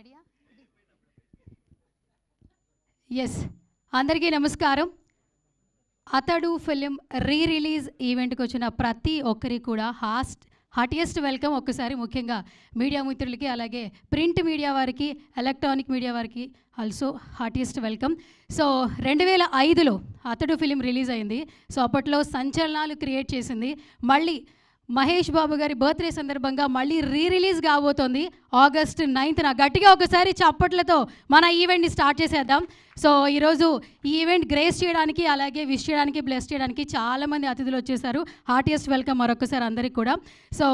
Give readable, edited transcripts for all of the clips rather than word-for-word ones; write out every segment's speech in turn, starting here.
రెడీయా? ఎస్, అందరికీ నమస్కారం. అతడు ఫిలిం రిలీజ్ ఈవెంట్కి వచ్చిన ప్రతి ఒక్కరికి కూడా హార్టియెస్ట్ వెల్కమ్. ఒక్కసారి ముఖ్యంగా మీడియా మిత్రులకి, అలాగే ప్రింట్ మీడియా వారికి, ఎలక్ట్రానిక్ మీడియా వారికి ఆల్సో హార్టియెస్ట్ వెల్కమ్. సో 2005లో అతడు ఫిలిం రిలీజ్ అయింది. సో అప్పట్లో సంచలనాలు క్రియేట్ చేసింది. మళ్ళీ మహేష్ బాబు గారి బర్త్డే సందర్భంగా మళ్ళీ రిలీజ్ కాబోతోంది August 9th. గట్టిగా ఒకసారి చప్పట్లతో మన ఈవెంట్ని స్టార్ట్ చేసేద్దాం. సో ఈరోజు ఈ ఈవెంట్ గ్రేస్ చేయడానికి, అలాగే విష్ చేయడానికి, బ్లెస్ చేయడానికి చాలామంది అతిథులు వచ్చేసారు. హార్టియెస్ట్ వెల్కమ్ మరొకసారి అందరికి కూడా. సో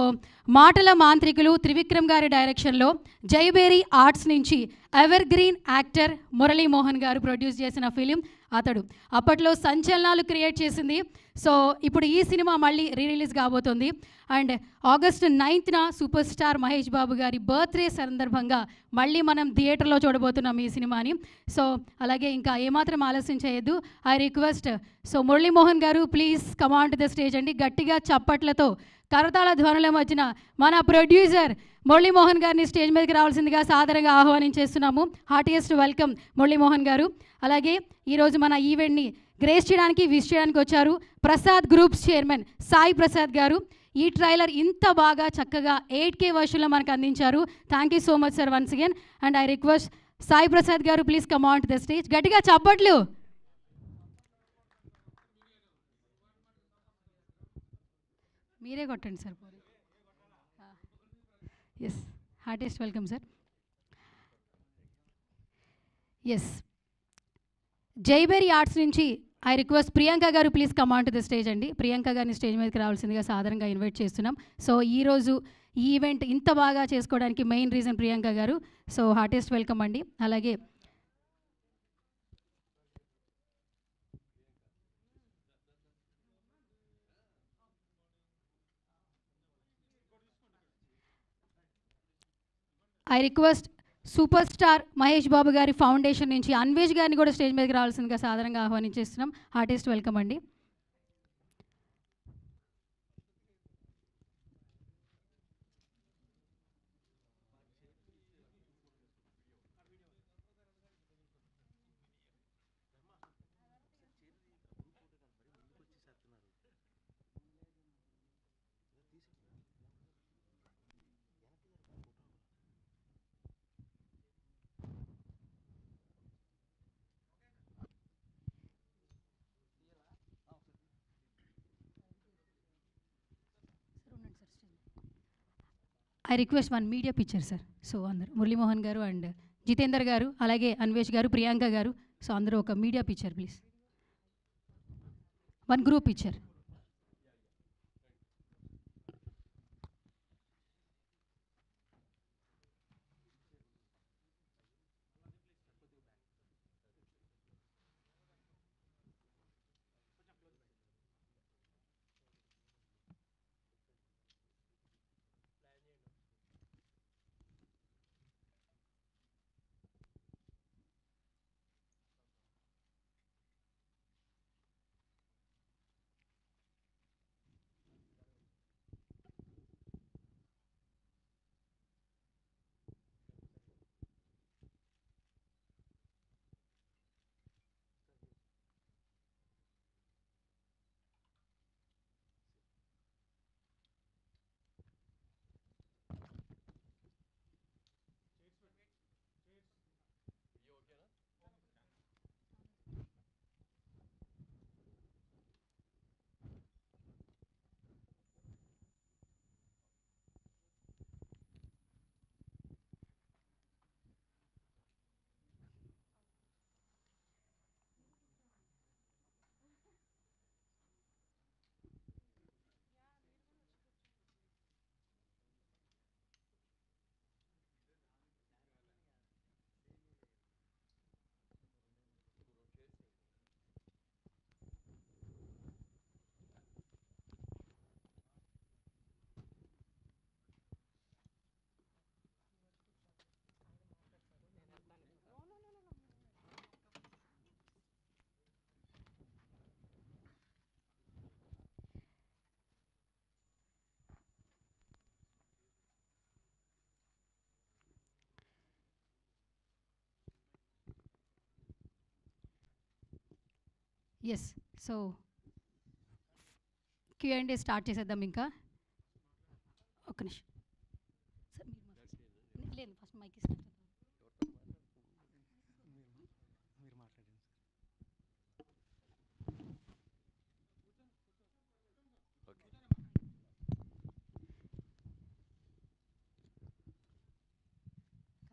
మాటల మాంత్రికులు త్రివిక్రమ్ గారి డైరెక్షన్లో జైబేరి ఆర్ట్స్ నుంచి ఎవర్ గ్రీన్ యాక్టర్ మురళీమోహన్ గారు ప్రొడ్యూస్ చేసిన ఫిలిం అతడు అప్పట్లో సంచలనాలు క్రియేట్ చేసింది. సో ఇప్పుడు ఈ సినిమా మళ్ళీ రిలీజ్ కాబోతుంది. And August 9th super star Mahesh Babu గారి బర్త్డే సందర్భంగా మళ్ళీ మనం థియేటర్లో చూడబోతున్నాం ఈ సినిమాని. సో అలాగే ఇంకా ఏమాత్రం ఆలస్యం చేయొద్దు. ఐ రిక్వెస్ట్ మురళీమోహన్ గారు, please come on to the stage అండి. గట్టిగా చప్పట్లతో కరతాళ ధ్వనుల మధ్యన మన ప్రొడ్యూసర్ మురళీమోహన్ గారిని స్టేజ్ మీదకి రావాల్సిందిగా సాదరంగా ఆహ్వానించేస్తున్నాము. హార్టియెస్ట్ వెల్కమ్ మురళీమోహన్ గారు. అలాగే ఈరోజు మన ఈవెంట్ని గ్రేస్ చేయడానికి, విష్ చేయడానికి వచ్చారు ప్రసాద్ గ్రూప్స్ చైర్మన్ సాయి ప్రసాద్ గారు. ఈ ట్రైలర్ ఇంత బాగా చక్కగా 8K వర్షన్లో మనకు అందించారు. Thank you so much sir once again. And I request Sai Prasad గారు, please come on to the stage. గట్టిగా చప్పట్లు. మీరే కొట్టండి sir. Yes, heartiest welcome sir. Yes, Jaibheri arts నుంచి ఐ రిక్వెస్ట్ ప్రియాంక గారు, please come on to the stage అండి. ప్రియాంక గారిని stage మీదకి రావాల్సిందిగా సాధారణంగా ఇన్వైట్ చేస్తున్నాం. సో ఈరోజు ఈ ఈవెంట్ ఇంత బాగా చేసుకోవడానికి మెయిన్ రీజన్ ప్రియాంక గారు. సో హార్టియెస్ట్ వెల్కమ్ అండి. అలాగే I request super star Mahesh Babu గారి ఫౌండేషన్ నుంచి అన్వేష్ గారిని కూడా స్టేజ్ మీదకి రావాల్సిందిగా సాధారణంగా ఆహ్వానించేస్తున్నాం. హార్టియెస్ట్ వెల్కమ్ అండి. I request one media picture sir. So అందరు మురళీమోహన్ గారు అండ్ జితేందర్ గారు, అలాగే అన్వేష్ గారు, ప్రియాంక గారు, సో అందరూ ఒక media picture please. One group picture. Yes. So Q&A start చేసేద్దాం. ఇంకా ఒక్క నిమిషం సార్, లేదు ఫస్ట్ మైక్ ఇస్తాను.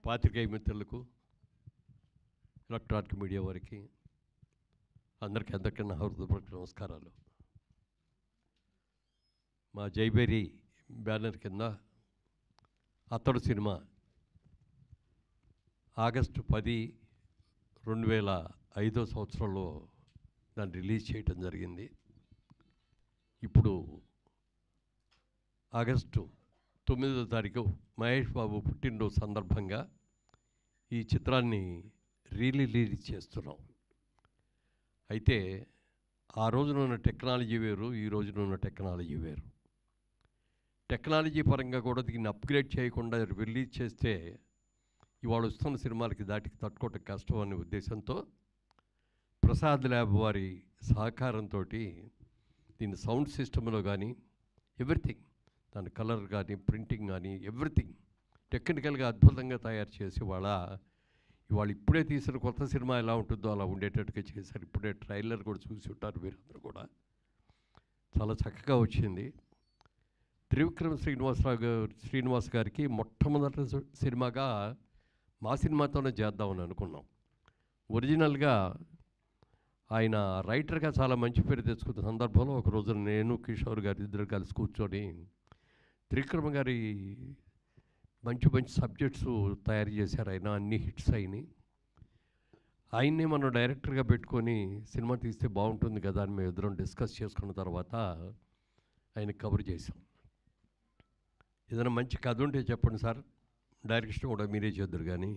పాత్రికేయ మిత్రులకు, ఎలక్ట్రానిక్ మీడియా వారికి అందరికీ నా హృదయపూర్వక నమస్కారాలు. మా జైబేరి బ్యానర్ కింద అతడు సినిమా ఆగస్టు 10, 2005 సంవత్సరంలో దాన్ని రిలీజ్ చేయటం జరిగింది. ఇప్పుడు ఆగస్టు 9వ తారీఖు మహేష్ బాబు పుట్టినరోజు సందర్భంగా ఈ చిత్రాన్ని రిలీజ్ చేస్తున్నాం. అయితే ఆ రోజున ఉన్న టెక్నాలజీ వేరు, ఈ రోజున ఉన్న టెక్నాలజీ వేరు. టెక్నాలజీ పరంగా కూడా దీన్ని అప్గ్రేడ్ చేయకుండా రిలీజ్ చేస్తే ఇవాళ వస్తున్న సినిమాలకి దాటికి తట్టుకోవటం కష్టం అనే ఉద్దేశంతో ప్రసాద్ ల్యాబ్ వారి సహకారంతో దీన్ని సౌండ్ సిస్టంలో కానీ ఎవ్రీథింగ్, దాని కలర్ కానీ ప్రింటింగ్ కానీ ఎవ్రీథింగ్ టెక్నికల్గా అద్భుతంగా తయారు చేసి ఇవాళ ఇప్పుడే తీసిన కొత్త సినిమా ఎలా ఉంటుందో అలా ఉండేటట్టుగా చేశారు. ఇప్పుడే ట్రైలర్ కూడా చూసి ఉంటారు మీరందరూ కూడా. చాలా చక్కగా వచ్చింది. త్రివిక్రమ్ శ్రీనివాస్ గారికి మొట్టమొదటి సినిమాగా మా సినిమాతోనే చేద్దామని అనుకున్నాం. ఒరిజినల్గా ఆయన రైటర్గా చాలా మంచి పేరు తెచ్చుకున్న సందర్భంలో ఒక రోజు నేను కిషోర్ గారు ఇద్దరు కలిసి కూర్చొని త్రివిక్రమ్ గారి మంచి మంచి సబ్జెక్ట్స్ తయారు చేశారు. ఆయన అన్ని హిట్స్ అయినాయి. ఆయన్నే మనం డైరెక్టర్గా పెట్టుకొని సినిమా తీస్తే బాగుంటుంది కదా అని మేము ఇద్దరం డిస్కస్ చేసుకున్న తర్వాత ఆయన కవర్ చేసాం. ఏదైనా మంచి కథ ఉంటే చెప్పండి సార్, డైరెక్షన్ కూడా మీరే చేద్దరు కానీ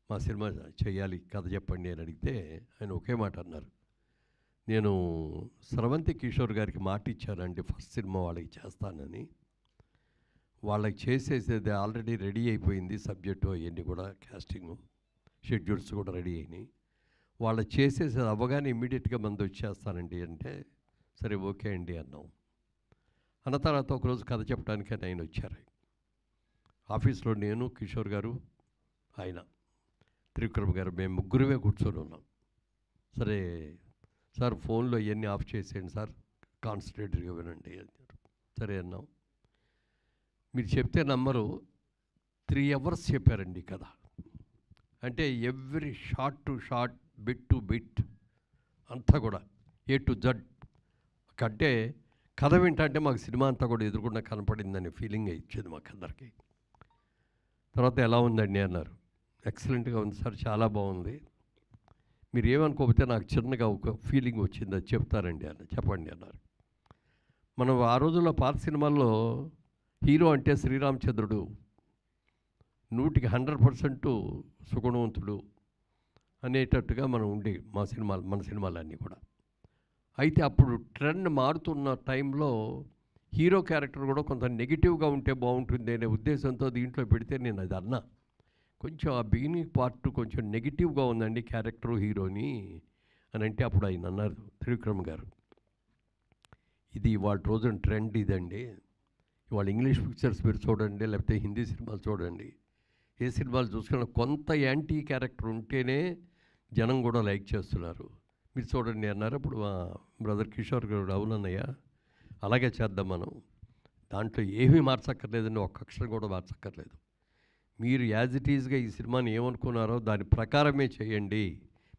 మా సినిమా చేయాలి, కథ చెప్పండి అని అడిగితే ఆయన ఒకే మాట అన్నారు. నేను స్రవంతి కిషోర్ గారికి మాట ఇచ్చానండి ఫస్ట్ సినిమా వాళ్ళకి చేస్తానని. వాళ్ళకి చేసేసేది ఆల్రెడీ రెడీ అయిపోయింది, సబ్జెక్టు అవన్నీ కూడా కాస్టింగ్ షెడ్యూల్స్ కూడా రెడీ అయినాయి. వాళ్ళు చేసేసేది అవ్వగానే ఇమ్మీడియట్గా మంది వచ్చేస్తానండి అంటే సరే ఓకే అండి అన్నాం. అన్న తర్వాత ఒకరోజు కథ చెప్పడానికి ఆయన వచ్చారు. ఆఫీస్లో నేను, కిషోర్ గారు, ఆయన త్రివిక్రమ్ గారు, మేము ముగ్గురుమే కూర్చొని ఉన్నాం. సరే సార్ ఫోన్లో ఇవన్నీ ఆఫ్ చేసేయండి సార్, కాన్సన్ట్రేటెడ్గా వినండి అన్నారు. సరే అన్నాం. మీరు చెప్తే నమ్మరు, 3 hours చెప్పారండి కథ. అంటే every shot to short, bit to bit అంతా కూడా A to Z. అంటే కథ వింటే మాకు సినిమా అంతా కూడా ఎదురుకుండా కనపడిందనే ఫీలింగ్ ఇచ్చేది మాకు అందరికీ. తర్వాత ఎలా ఉందండి అన్నారు. ఎక్సలెంట్గా ఉంది సార్, చాలా బాగుంది. మీరు ఏమనుకోకపోతే నాకు చిన్నగా ఒక ఫీలింగ్ వచ్చింది, అది చెప్తారండి అన్న. చెప్పండి అన్నారు. మనం ఆ రోజుల్లో పాత సినిమాల్లో హీరో అంటే శ్రీరామచంద్రుడు, 100% సుగుణవంతుడు అనేటట్టుగా మనం ఉండే మన సినిమాలన్నీ కూడా. అయితే అప్పుడు ట్రెండ్ మారుతున్న టైంలో హీరో క్యారెక్టర్ కూడా కొంత నెగిటివ్గా ఉంటే బాగుంటుంది అనే ఉద్దేశంతో దీంట్లో పెడితే నేను అది అన్నా. కొంచెం ఆ బిగినింగ్ పార్ట్ కొంచెం నెగిటివ్గా ఉందండి క్యారెక్టరు హీరోని అని అంటే అప్పుడు ఆయన అన్నారు త్రివిక్రమ్ గారు, ఇది ఇవాళ రోజున ట్రెండ్ ఇదండి. ఇవాళ ఇంగ్లీష్ పిక్చర్స్ మీరు చూడండి, లేకపోతే హిందీ సినిమాలు చూడండి, ఏ సినిమాలు చూసుకున్నా కొంత యాంటీ క్యారెక్టర్ ఉంటేనే జనం కూడా లైక్ చేస్తున్నారు. మీరు చూడండి అన్నారు. అప్పుడు మా బ్రదర్ కిషోర్ గారు అవునన్నయ్య అలాగే చేద్దాం, మనం దాంట్లో ఏమీ మార్చక్కర్లేదండి, ఒక్క అక్షరం కూడా మార్చక్కర్లేదు, మీరు యాజ్ ఇట్ ఈజ్గా ఈ సినిమాని ఏమనుకున్నారో దాని ప్రకారమే చేయండి,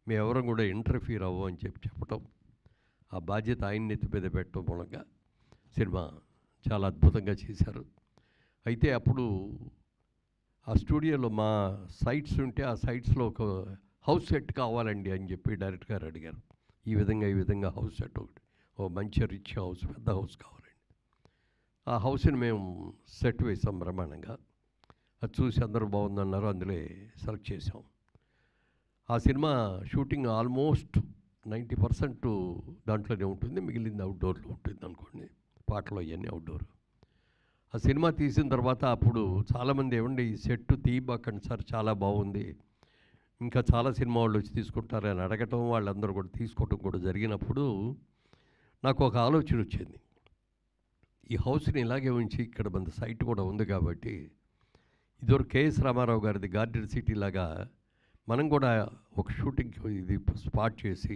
మేము ఎవరం కూడా ఇంటర్ఫీర్ అవ్వం అని చెప్పటం, ఆ బాధ్యత ఆయన నెత్తి మీద పెట్టడం మూలంగా సినిమా చాలా అద్భుతంగా చేశారు. అయితే అప్పుడు ఆ స్టూడియోలో మా సైట్స్ ఉంటే ఆ సైట్స్లో ఒక హౌస్ సెట్ కావాలండి అని చెప్పి డైరెక్టర్ గారు అడిగారు. ఈ విధంగా హౌస్ సెట్ ఒకటి, ఓ మంచి రిచ్ హౌస్, పెద్ద హౌస్ కావాలండి. ఆ హౌస్ని మేము సెట్ వేసాం బ్రహ్మాండంగా. అది చూసి అందరూ బాగుందన్నారు, అందులో సెలెక్ట్ చేసాం. ఆ సినిమా షూటింగ్ ఆల్మోస్ట్ 90% దాంట్లోనే ఉంటుంది, మిగిలింది అవుట్డోర్లో ఉంటుంది అనుకోండి, పాటలు అవన్నీ అవుట్డోర్. ఆ సినిమా తీసిన తర్వాత అప్పుడు చాలామంది ఏమండి ఈ సెట్ తీయబాకండి సార్, చాలా బాగుంది, ఇంకా చాలా సినిమా వాళ్ళు వచ్చి తీసుకుంటారు అని అడగటం, వాళ్ళందరూ కూడా తీసుకోవటం కూడా జరిగినప్పుడు నాకు ఒక ఆలోచన వచ్చింది. ఈ హౌస్ని ఇలాగే ఉంచి ఇక్కడ మన సైట్ కూడా ఉంది కాబట్టి ఇదివరకు కేఎస్ రామారావు గారిది గార్డెన్ సిటీ లాగా మనం కూడా ఒక షూటింగ్ ఇది స్పాట్ చేసి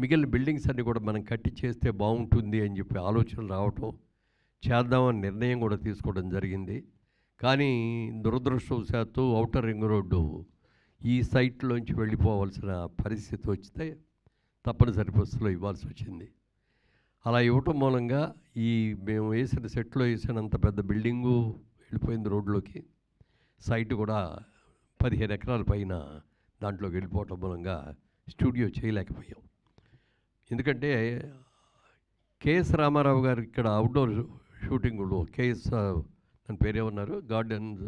మిగిలిన బిల్డింగ్స్ అన్నీ కూడా మనం కట్టి చేస్తే బాగుంటుంది అని చెప్పి ఆలోచన రావటం, చేద్దామని నిర్ణయం కూడా తీసుకోవడం జరిగింది. కానీ దురదృష్టవశాత్తు ఔటర్ రింగ్ రోడ్డు ఈ సైట్లోంచి వెళ్ళిపోవాల్సిన పరిస్థితి వస్తే తప్పనిసరి పరిస్థితిలో ఇవ్వాల్సి వచ్చింది. అలా ఇవ్వటం మూలంగా ఈ మేము వేసిన సెట్లో వేసినంత పెద్ద బిల్డింగు వెళ్ళిపోయింది రోడ్లోకి. సైట్ కూడా 15 ఎకరాల పైన దాంట్లోకి వెళ్ళిపోవటం మూలంగా స్టూడియో చేయలేకపోయాం. ఎందుకంటే కేఎస్ రామారావు గారు ఇక్కడ అవుట్డోర్ షూటింగ్లో కేఎస్ దాని పేరేమన్నారు, గార్డెన్స్,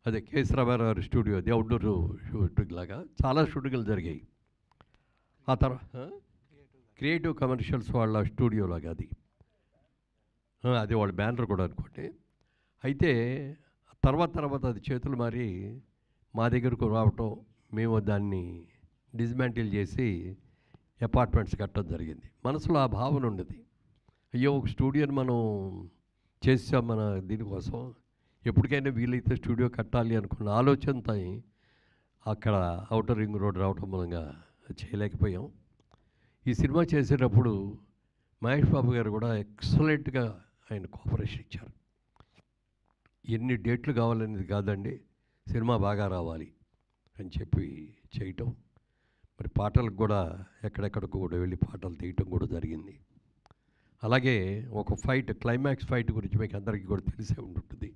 అదే కేఎస్ రామారావు గారి స్టూడియో, అది అవుట్డోర్ షూటింగ్ లాగా చాలా షూటింగ్లు జరిగాయి. ఆ తర్వాత క్రియేటివ్ కమర్షియల్స్ వాళ్ళ స్టూడియో లాగా అది వాళ్ళ బ్యానర్ కూడా అనుకోండి. అయితే తర్వాత అది చేతులు మారి మా దగ్గరకు రావటం, మేము దాన్ని డిస్మాంటిల్ చేసి అపార్ట్మెంట్స్ కట్టడం జరిగింది. మనసులో ఆ భావన ఉండేది, అయ్యో ఒక స్టూడియోని మనం చేసాం మన దీనికోసం, ఎప్పటికైనా వీలైతే స్టూడియో కట్టాలి అనుకున్న ఆలోచనతో అక్కడ ఔటర్ రింగ్ రోడ్ రావటం మూలంగా చేయలేకపోయాం. ఈ సినిమా చేసేటప్పుడు మహేష్ బాబు గారు కూడా ఎక్సలెంట్గా ఆయన కోఆపరేషన్ ఇచ్చారు. ఎన్ని డేట్లు కావాలనేది కాదండి, సినిమా బాగా రావాలి అని చెప్పి చేయటం. మరి పాటలకు కూడా ఎక్కడెక్కడికి కూడా వెళ్ళి పాటలు తీయటం కూడా జరిగింది. అలాగే ఒక ఫైట్, క్లైమాక్స్ ఫైట్ గురించి మీకు అందరికీ కూడా తెలిసే ఉంటుంది.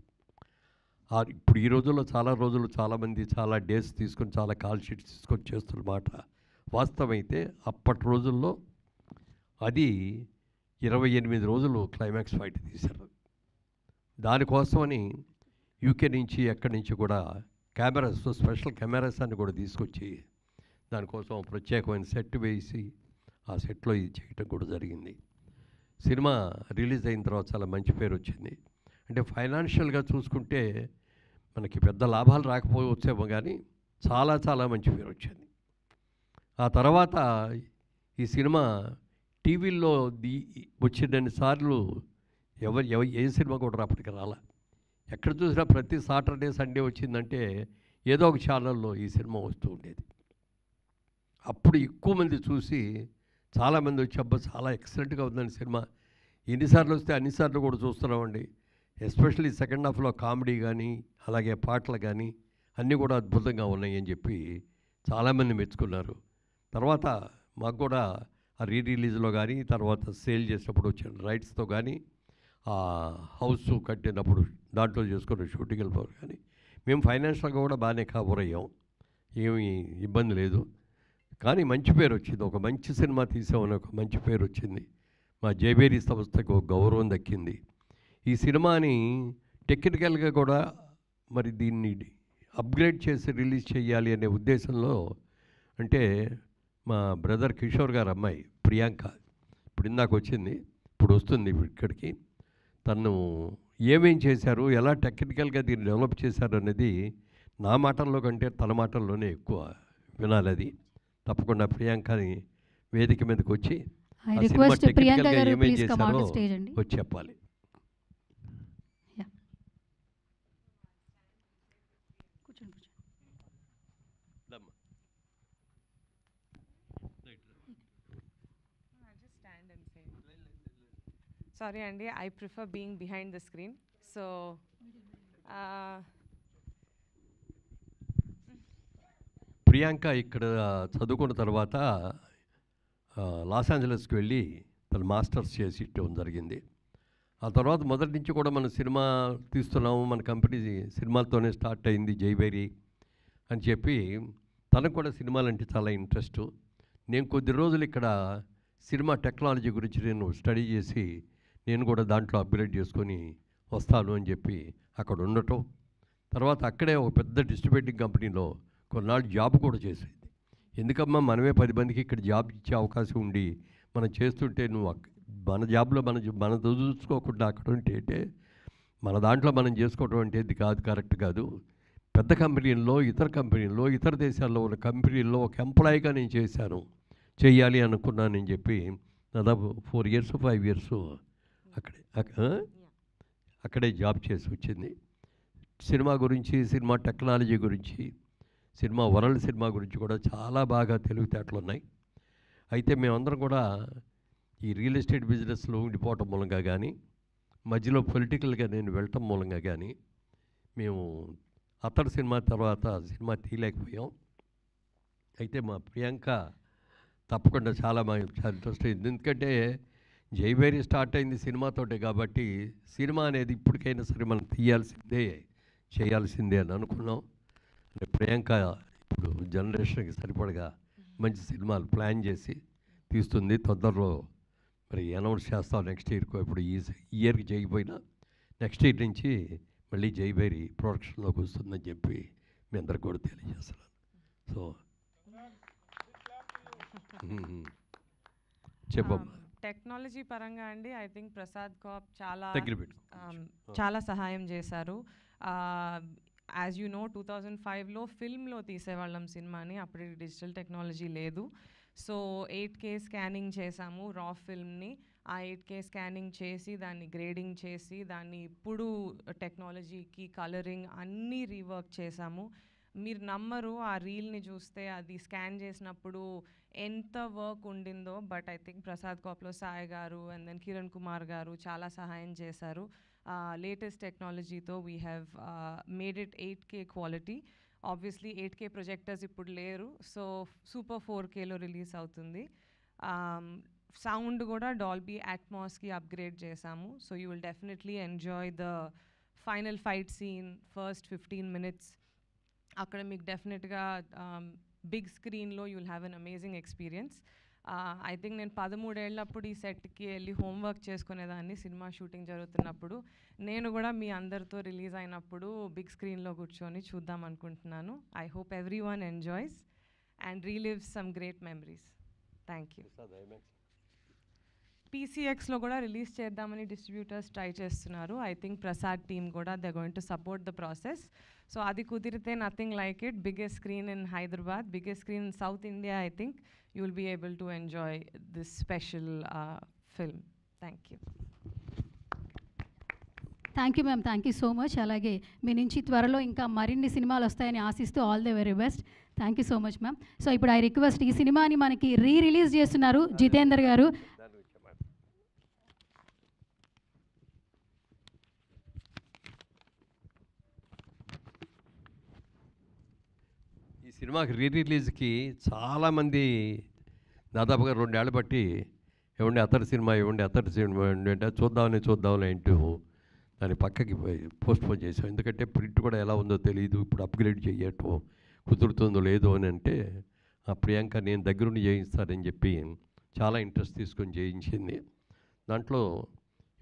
ఇప్పుడు ఈ రోజుల్లో చాలామంది చాలా డేస్ తీసుకొని చాలా కాల్ షీట్స్ తీసుకొని చేస్తున్న మాట వాస్తవమైతే, అప్పటి రోజుల్లో అది 28 రోజులు క్లైమాక్స్ ఫైట్ తీశారు. దానికోసమని యూకే నుంచి ఎక్కడి నుంచి కూడా కెమెరాస్, స్పెషల్ కెమెరాస్ అన్ని కూడా తీసుకొచ్చి దానికోసం ప్రత్యేకమైన సెట్ వేసి ఆ సెట్లో ఇది చేయటం కూడా జరిగింది. సినిమా రిలీజ్ అయిన తర్వాత చాలా మంచి పేరు వచ్చింది. అంటే ఫైనాన్షియల్గా చూసుకుంటే మనకి పెద్ద లాభాలు రాకపోవచ్చేమో కానీ చాలా మంచి పేరు వచ్చింది. ఆ తర్వాత ఈ సినిమా టీవీల్లో వచ్చినన్ని సార్లు ఏ సినిమా కూడా అప్పటికి రాలా. ఎక్కడ చూసినా ప్రతి సాటర్డే సండే వచ్చిందంటే ఏదో ఒక ఛానల్లో ఈ సినిమా వస్తూ ఉండేది. అప్పుడు ఎక్కువ మంది చూసి చాలామంది వచ్చి అబ్బా చాలా ఎక్సలెంట్గా ఉందని సినిమా, ఎన్నిసార్లు వస్తే అన్నిసార్లు కూడా చూస్తున్నామండి. ఎస్పెషల్లీ సెకండ్ హాఫ్లో కామెడీ కానీ అలాగే పాటలు కానీ అన్నీ కూడా అద్భుతంగా ఉన్నాయి అని చెప్పి చాలామంది మెచ్చుకున్నారు. తర్వాత మాకు కూడా ఆ రిలీజ్లో కానీ తర్వాత సేల్ చేసినప్పుడు వచ్చిన రైట్స్తో కానీ ఆ హౌస్ కట్టినప్పుడు దాంట్లో చేసుకున్న షూటింగ్ వెళ్ళిపోరు కానీ మేము ఫైనాన్షియల్గా కూడా బాగానే కవర్ అయ్యాం, ఏమీ ఇబ్బంది లేదు. కానీ మంచి పేరు వచ్చింది, ఒక మంచి సినిమా తీసామని ఒక మంచి పేరు వచ్చింది. మా జైబేరీ సంస్థకు ఒక గౌరవం దక్కింది. ఈ సినిమాని టెక్నికల్గా కూడా మరి దీన్ని అప్గ్రేడ్ చేసి రిలీజ్ చేయాలి అనే ఉద్దేశంలో, అంటే మా బ్రదర్ కిషోర్ గారు అమ్మాయి ప్రియాంక ఇప్పుడు ఇందాక వచ్చింది, ఇప్పుడు వస్తుంది ఇక్కడికి, తను ఏమేం చేశారు, ఎలా టెక్నికల్గా దీన్ని డెవలప్ చేశారు అనేది నా మాటల్లో కంటే తన మాటల్లోనే ఎక్కువ వినాలి. అది తప్పకుండా ప్రియాంకని వేదిక మీదకి వచ్చి ఏమేం చేశారో వచ్చి చెప్పాలి. Sorry Andy, I prefer being behind the screen. So Priyanka ఇక్కడ చదువుకున్న తర్వాత లాస్ ఏంజలస్కి వెళ్ళి తను మాస్టర్స్ చేసి ఇవ్వడం జరిగింది. ఆ తర్వాత మొదటి నుంచి కూడా మనం సినిమా తీస్తున్నాము, మన కంపెనీ సినిమాలతోనే స్టార్ట్ అయింది జైబేరీ అని చెప్పి తనకు కూడా సినిమాలంటే చాలా ఇంట్రెస్ట్. నేను కొద్ది రోజులు ఇక్కడ సినిమా టెక్నాలజీ గురించి నేను స్టడీ చేసి నేను కూడా దాంట్లో అప్గ్రేడ్ చేసుకొని వస్తాను అని చెప్పి అక్కడ ఉండటం, తర్వాత అక్కడే ఒక పెద్ద డిస్ట్రిబ్యూటింగ్ కంపెనీలో కొన్నాళ్ళు జాబ్ కూడా చేసేది. ఎందుకమ్మా మనమే 10 మందికి ఇక్కడ జాబ్ ఇచ్చే అవకాశం ఉండి మనం చేస్తుంటే నువ్వు మన జాబ్లో మనం చూసుకోకుండా అక్కడ ఉంటే మన దాంట్లో మనం చేసుకోవటం అంటే కాదు, కరెక్ట్ కాదు. పెద్ద కంపెనీల్లో, ఇతర దేశాల్లో ఉన్న కంపెనీల్లో ఒక ఎంప్లాయీగా నేను చేశాను, చెయ్యాలి అనుకున్నానని చెప్పి దాదాపు 4 years 5 years అక్కడే జాబ్ చేసి వచ్చింది. సినిమా గురించి, సినిమా టెక్నాలజీ గురించి, సినిమా వరల్డ్ సినిమా గురించి కూడా చాలా బాగా తెలివితేటలు ఉన్నాయి. అయితే మేమందరం కూడా ఈ రియల్ ఎస్టేట్ బిజినెస్లో ఉండిపోవటం మూలంగా కానీ, మధ్యలో పొలిటికల్గా నేను వెళ్ళటం మూలంగా కానీ మేము అతడు సినిమా తర్వాత సినిమా తీయలేకపోయాం. అయితే మా ప్రియాంక తప్పకుండా చాలా ఇంట్రెస్ట్ అయింది. ఎందుకంటే జైభేరి స్టార్ట్ అయింది సినిమాతోటే కాబట్టి సినిమా అనేది ఇప్పటికైనా సరే మనం తీయాల్సిందే, చేయాల్సిందే అని అనుకున్నాం. ప్రియాంక ఇప్పుడు జనరేషన్కి సరిపడగా మంచి సినిమాలు ప్లాన్ చేసి తీస్తుంది. తొందరలో మరి అనౌన్స్ చేస్తాం నెక్స్ట్ ఇయర్కి. ఇప్పుడు ఈ ఇయర్కి చేయకపోయినా నెక్స్ట్ ఇయర్ నుంచి మళ్ళీ జైభేరి ప్రొడక్షన్లోకి వస్తుందని చెప్పి మీ అందరికి కూడా తెలియజేస్తున్నాను. సో చెప్పమ్మా. టెక్నాలజీ పరంగా అండి, ఐ థింక్ ప్రసాద్ కాప్ చాలా సహాయం చేశారు. యాజ్ యూ నో 2005లో ఫిల్మ్లో తీసేవాళ్ళం సినిమాని, అప్పుడు డిజిటల్ టెక్నాలజీ లేదు. సో 8K స్కానింగ్ చేసాము రా ఫిల్మ్ని. ఆ 8K స్కానింగ్ చేసి దాన్ని గ్రేడింగ్ చేసి దాన్ని ఇప్పుడు టెక్నాలజీకి కలరింగ్ అన్నీ రీవర్క్ చేసాము. మీరు నమ్మరు, ఆ రీల్ని చూస్తే అది స్కాన్ చేసినప్పుడు ఎంత వర్క్ ఉండిందో. బట్ ఐ థింక్ ప్రసాద్ కాప్లో సాయి గారు అండ్ దెన్ కిరణ్ కుమార్ గారు చాలా సహాయం చేశారు. లేటెస్ట్ టెక్నాలజీతో we have made it 8K quality. Obviously 8K projectors ఇప్పుడు లేరు, సో సూపర్ 4Kలో రిలీజ్ అవుతుంది. సౌండ్ కూడా డాల్బీ అట్మాస్కి అప్గ్రేడ్ చేసాము. So you will definitely enjoy the final fight scene, first 15 minutes. అక్కడ మీకు డెఫినెట్గా బిగ్ స్క్రీన్లో you will have an amazing experience. I think నేను 13 ఏళ్ళప్పుడు ఈ సెట్కి వెళ్ళి హోంవర్క్ చేసుకునేదాన్ని సినిమా షూటింగ్ జరుగుతున్నప్పుడు. నేను కూడా మీ అందరితో రిలీజ్ అయినప్పుడు బిగ్ స్క్రీన్లో కూర్చొని చూద్దాం అనుకుంటున్నాను. I hope everyone enjoys and relives some great memories. Thank you. PCXలో కూడా రిలీజ్ చేద్దామని డిస్ట్రిబ్యూటర్స్ ట్రై చేస్తున్నారు. ఐ థింక్ ప్రసాద్ టీమ్ కూడా they going to support the process. So అది కుదిరితే nothing like it. Biggest screen in Hyderabad, biggest screen in South India. I think you will be able to enjoy this special film. Thank you. Thank you ma'am, thank you so much. అలాగే మీ నుంచి త్వరలో ఇంకా మరిన్ని సినిమాలు వస్తాయని ఆశిస్తూ all the very best. Thank you so much ma'am. So ఇప్పుడు I request, ఈ సినిమాని మనకి రిలీజ్ చేస్తున్నారు జితేందర్ గారు. ఈ సినిమాకి రిలీజ్కి చాలామంది దాదాపుగా 2 ఏళ్ళు బట్టి ఏమండి అతడి సినిమా అంటే చూద్దామని అంటూ దాన్ని పక్కకి పోస్ట్పోన్ చేసాం. ఎందుకంటే ప్రింట్ కూడా ఎలా ఉందో తెలియదు, ఇప్పుడు అప్గ్రేడ్ చేయటం కుదురుతుందో లేదో అని అంటే ఆ ప్రియాంక నేను దగ్గరుండి చేయిస్తానని చెప్పి చాలా ఇంట్రెస్ట్ తీసుకొని చేయించింది. దాంట్లో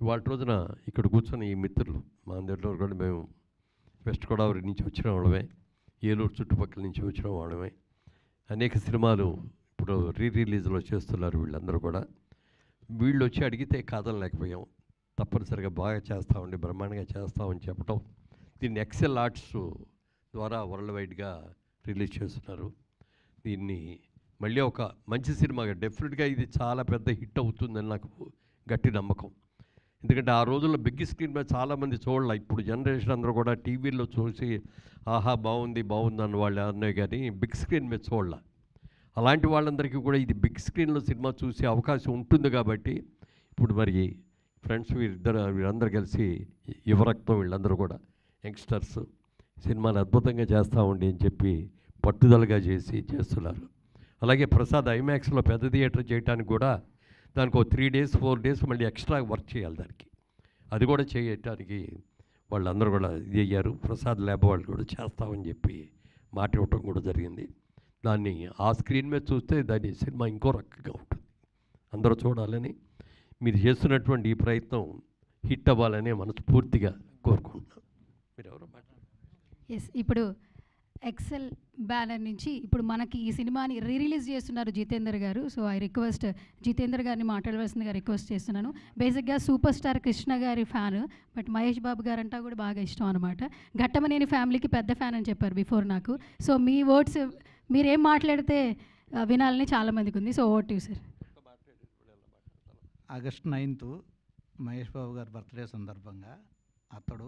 ఇవాళ రోజున ఇక్కడ కూర్చొని ఈ మిత్రులు మా అందరిలో కూడా మేము వెస్ట్ గోదావరి నుంచి వచ్చిన వాళ్ళమే, ఏలూరు చుట్టుపక్కల నుంచి వచ్చిన వాళ్ళమే. అనేక సినిమాలు ఇప్పుడు రిలీజ్లో చేస్తున్నారు వీళ్ళందరూ కూడా. వీళ్ళు వచ్చి అడిగితే కాదనలేకపోయాం. తప్పనిసరిగా బాగా చేస్తామండి, బ్రహ్మాండంగా చేస్తామని చెప్పటం. దీన్ని ఎక్సెల్ ఆర్ట్స్ ద్వారా వరల్డ్ వైడ్గా రిలీజ్ చేస్తున్నారు. దీన్ని మళ్ళీ ఒక మంచి సినిమాగా డెఫినెట్గా ఇది చాలా పెద్ద హిట్ అవుతుందని నాకు గట్టి నమ్మకం. ఎందుకంటే ఆ రోజుల్లో బిగ్ స్క్రీన్ మీద చాలామంది చూడాల. ఇప్పుడు జనరేషన్ అందరూ కూడా టీవీల్లో చూసి ఆహా బాగుంది అన్న వాళ్ళు అన్నాయి, కానీ బిగ్ స్క్రీన్ మీద చూడాల. అలాంటి వాళ్ళందరికీ కూడా ఇది బిగ్ స్క్రీన్లో సినిమా చూసే అవకాశం ఉంటుంది కాబట్టి ఇప్పుడు మరి ఫ్రెండ్స్ వీళ్ళందరూ కలిసి యువరక్తం వీళ్ళందరూ కూడా యంగ్స్టర్స్ సినిమాని అద్భుతంగా చేస్తామండి అని చెప్పి పట్టుదలగా చేస్తున్నారు. అలాగే ప్రసాద్ ఐమాక్స్లో పెద్ద థియేటర్ చేయడానికి కూడా దానికి 3 days 4 days మళ్ళీ ఎక్స్ట్రా వర్క్ చేయాలి దానికి. అది కూడా చేయటానికి వాళ్ళందరూ కూడా ఇది అయ్యారు. ప్రసాద్ ల్యాబ్ వాళ్ళు కూడా చేస్తామని చెప్పి మాట ఇవ్వటం కూడా జరిగింది. దాన్ని ఆ స్క్రీన్ మీద చూస్తే దాని సినిమా ఇంకో రకంగా ఉంటుంది. అందరూ చూడాలని, మీరు చేస్తున్నటువంటి ఈ ప్రయత్నం హిట్ అవ్వాలని మనస్ఫూర్తిగా కోరుకుంటున్నాను. మీరు ఎవరో ఎస్, ఇప్పుడు ఎక్సెల్ బ్యానర్ నుంచి ఇప్పుడు మనకి ఈ సినిమాని రిలీజ్ చేస్తున్నారు జితేందర్ గారు. సో ఐ రిక్వెస్ట్ జితేందర్ గారిని మాట్లాడవలసిందిగా రిక్వెస్ట్ చేస్తున్నాను. బేసిక్గా సూపర్ స్టార్ కృష్ణ గారి ఫ్యాన్, బట్ మహేష్ బాబు గారు అంటా కూడా బాగా ఇష్టం అనమాట. ఘట్టమనేని ఫ్యామిలీకి పెద్ద ఫ్యాన్ అని చెప్పారు బిఫోర్ నాకు. సో మీ వర్డ్స్ మీరేం మాట్లాడితే వినాలని చాలామందికి ఉంది. So over to you sir. August 9th Mahesh Babu గారి బర్త్డే సందర్భంగా అతడు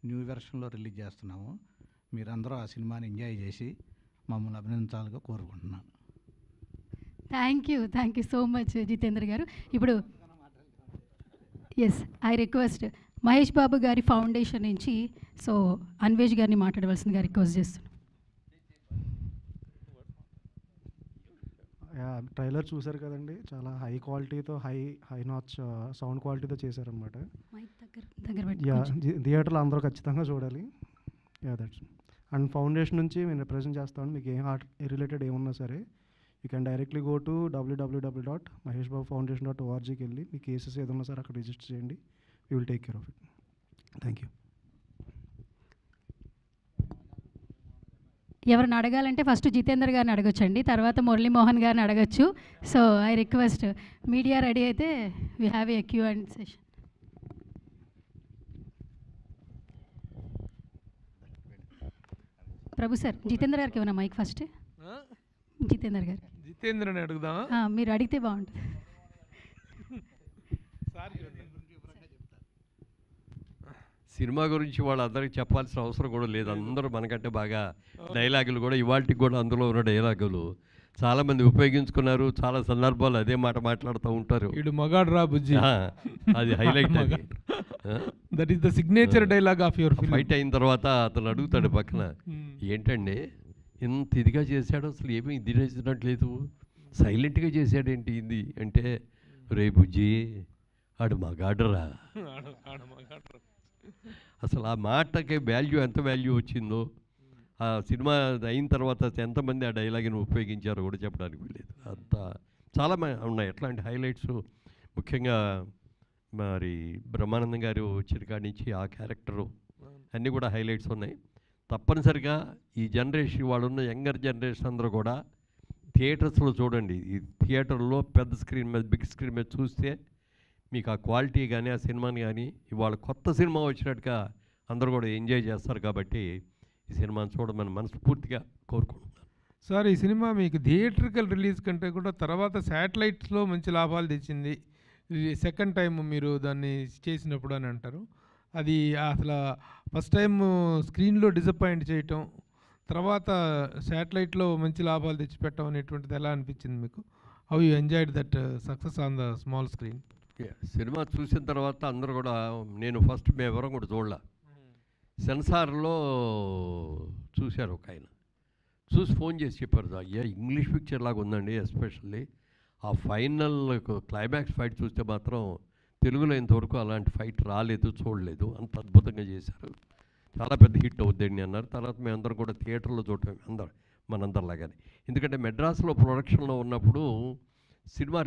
న్యూ వెర్షన్లో రిలీజ్ చేస్తున్నాము. మీరందరూ ఆ సినిమాని ఎంజాయ్ చేసి మమ్మల్ని అభినందించాలని కోరుకుంటున్నాను. Thank you so much Jitender గారు. ఇప్పుడు yes I request Mahesh Babu గారి ఫౌండేషన్ నుంచి సో అన్వేష్ గారిని మాట్లాడవలసిందిగా రిక్వెస్ట్ చేస్తున్నాను. ట్రైలర్ చూశారు కదండి, చాలా హై క్వాలిటీతో హై నాచ్ సౌండ్ క్వాలిటీతో చేశారనమాట. థియేటర్లో అందరూ ఖచ్చితంగా చూడాలి. దట్స్ అండ్ ఫౌండేషన్ నుంచి మేము రిప్రజెంట్ చేస్తాను. మీకు ఏం ఆర్ట్ రిలేటెడ్ ఏమున్నా సరే you can directly go to www.maheshbabufoundation.orgకి వెళ్ళి మీ కేసెస్ ఏదన్నా సరే అక్కడ రిజిస్టర్ చేయండి. We will take care of it. Thank you. ఎవరిని అడగాలంటే ఫస్ట్ జితేందర్ గారిని అడగొచ్చండి, తర్వాత మురళీమోహన్ గారిని అడగచ్చు. So I request media ready అయితే we have a Q and session. Prabhu sir, Jitender గారికి ఏమన్నా మైక్ ఫస్ట్. జితేందర్ గారు, జితేంద్రని అడుగుదామా? మీరు అడిగితే బాగుంటుంది. సినిమా గురించి వాళ్ళందరికీ చెప్పాల్సిన అవసరం కూడా లేదు. అందరూ మనకంటే బాగా డైలాగులు కూడా ఇవాళకి కూడా అందులో ఉన్న డైలాగులు చాలామంది ఉపయోగించుకున్నారు. చాలా సందర్భాలు అదే మాట మాట్లాడుతూ ఉంటారు. ఇడు మగాడు రా బుజ్జి, అది highlight. That is the signature dialogue of your film. Fight అయిన తర్వాత అతను అడుగుతాడు పక్కన, ఏంటండి ఇంత ఇదిగా చేశాడు, అసలు ఏమీ ఇది చేసినట్లేదు, సైలెంట్గా చేశాడేంటి ఇది అంటే, రే బుజ్జి ఆడు మగాడురా. అసలు ఆ మాటకి వాల్యూ ఎంత వాల్యూ వచ్చిందో, ఆ సినిమా అయిన తర్వాత ఎంతమంది ఆ డైలాగ్ని ఉపయోగించారో కూడా చెప్పడానికి లేదు. అంత చాలా ఉన్నాయి ఎట్లాంటి హైలైట్స్. ముఖ్యంగా మరి బ్రహ్మానందం గారు వచ్చిన కాడి నుంచి ఆ క్యారెక్టరు అన్నీ కూడా హైలైట్స్ ఉన్నాయి. తప్పనిసరిగా ఈ జనరేషన్ వాళ్ళున్న యంగర్ జనరేషన్ అందరూ కూడా థియేటర్స్లో చూడండి. ఈ థియేటర్లో పెద్ద స్క్రీన్ మీద, బిగ్ స్క్రీన్ మీద చూస్తే మీకు ఆ క్వాలిటీ కానీ ఆ సినిమాని కానీ ఇవాళ కొత్త సినిమా వచ్చినట్టుగా అందరూ కూడా ఎంజాయ్ చేస్తారు. కాబట్టి ఈ సినిమాని చూడమని మనస్ఫూర్తిగా కోరుకుంటున్నాను. సార్, ఈ సినిమా మీకు థియేట్రికల్ రిలీజ్ కంటే కూడా తర్వాత శాటిలైట్స్లో మంచి లాభాలు తెచ్చింది. సెకండ్ టైం మీరు దాన్ని చేసినప్పుడు అని అంటారు. అది అసలు ఫస్ట్ టైం స్క్రీన్లో డిసప్పాయింట్ చేయటం, తర్వాత శాటిలైట్లో మంచి లాభాలు తెచ్చిపెట్టడం అనేటువంటిది ఎలా అనిపించింది మీకు? How you enjoyed that success on the small screen? Cinema చూసిన తర్వాత అందరూ కూడా, నేను ఫస్ట్ మేమెవరం కూడా చూడలే, సెన్సార్లో చూశారు ఒక ఆయన, చూసి ఫోన్ చేసి చెప్పారు, అయ్యా ఇంగ్లీష్ పిక్చర్ లాగా ఉందండి, ఎస్పెషల్లీ ఆ ఫైనల్ క్లైమాక్స్ ఫైట్ చూస్తే మాత్రం తెలుగులో ఇంతవరకు అలాంటి ఫైట్ రాలేదు, చూడలేదు, అంత అద్భుతంగా చేశారు, చాలా పెద్ద హిట్ అవుద్దండి అన్నారు. తర్వాత మేమందరం కూడా థియేటర్లో చూడటం మనందరిలాగానే. ఎందుకంటే మెడ్రాస్లో ప్రొడక్షన్లో ఉన్నప్పుడు సినిమా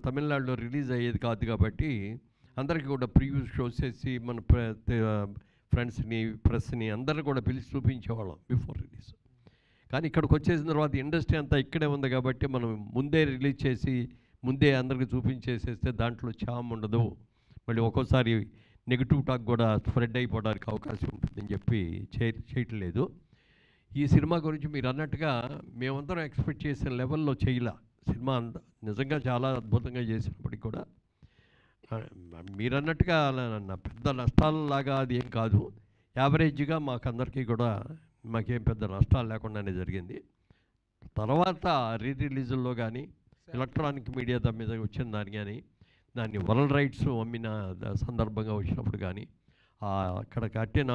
తమిళనాడులో రిలీజ్ అయ్యేది కాదు కాబట్టి అందరికీ కూడా ప్రివ్యూ షోస్ చేసి మన ఫ్రెండ్స్ని, ప్రెస్ని అందరిని కూడా పిలిచి చూపించేవాళ్ళం బిఫోర్ రిలీజ్. కానీ ఇక్కడికి వచ్చేసిన తర్వాత ఇండస్ట్రీ అంతా ఇక్కడే ఉంది కాబట్టి మనం ముందే రిలీజ్ చేసి ముందే అందరికీ చూపించేసేస్తే దాంట్లో చామ్ ఉండదు, మళ్ళీ ఒక్కోసారి నెగిటివ్ టాక్ కూడా స్ప్రెడ్ అయిపోవడానికి అవకాశం ఉంటుందని చెప్పి చేయట్లేదు. ఈ సినిమా గురించి మీరు అన్నట్టుగా మేమందరం ఎక్స్పెక్ట్ చేసిన లెవెల్లో చేయలే. సినిమా నిజంగా చాలా అద్భుతంగా చేసినప్పటికీ కూడా మీరు అన్నట్టుగా పెద్ద నష్టాలలాగా అది ఏం కాదు, యావరేజ్గా మాకందరికీ కూడా మాకేం పెద్ద నష్టాలు లేకుండానే జరిగింది. తర్వాత రిలీజుల్లో కానీ ఎలక్ట్రానిక్ మీడియా దాని మీద వచ్చిన దాన్ని కానీ దాన్ని వరల్డ్ రైట్స్ అమ్మిన సందర్భంగా వచ్చినప్పుడు కానీ అక్కడ కట్టిన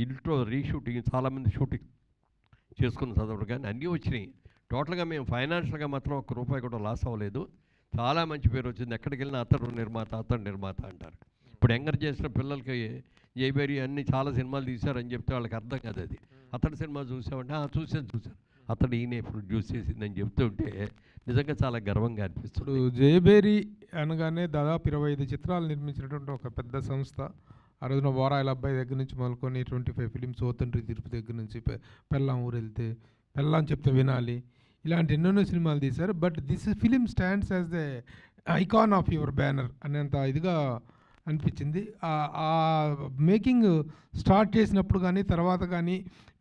ఇంట్లో రీషూటింగ్ చాలామంది షూటింగ్ చేసుకున్న సందర్భం కానీ అన్నీ వచ్చినాయి. టోటల్గా మేము ఫైనాన్షియల్గా మాత్రం ఒక్క రూపాయి కూడా లాస్ అవ్వలేదు. చాలా మంచి పేరు వచ్చింది. ఎక్కడికి వెళ్ళినా అతడు నిర్మాత అంటారు. ఇప్పుడు యంగర్ చేసిన పిల్లలకి జైబేరి అన్ని చాలా సినిమాలు తీశారని చెప్తే వాళ్ళకి అర్థం కాదు. అది అతడి సినిమా చూసామంటే చూశాను అతడు ఈయన ప్రొడ్యూస్ చేసిందని చెప్తుంటే నిజంగా చాలా గర్వంగా అనిపిస్తుంది. జయబేరి అనగానే దాదాపు 25 చిత్రాలు నిర్మించినటువంటి ఒక పెద్ద సంస్థ. ఆ రోజున వారాయిల అబ్బాయి దగ్గర నుంచి మొదలుకొని 25 ఫిలిమ్స్, ఓతండ్రి తిరుపతి దగ్గర నుంచి పెళ్ళాం ఊరు వెళ్తే పెళ్ళాం చెప్తే వినాలి, ఇలాంటి ఎన్నెన్నో సినిమాలు తీశారు. But this film stands as the icon of your banner అనేంత ఇదిగా అనిపించింది. ఆ మేకింగ్ స్టార్ట్ చేసినప్పుడు కానీ తర్వాత కానీ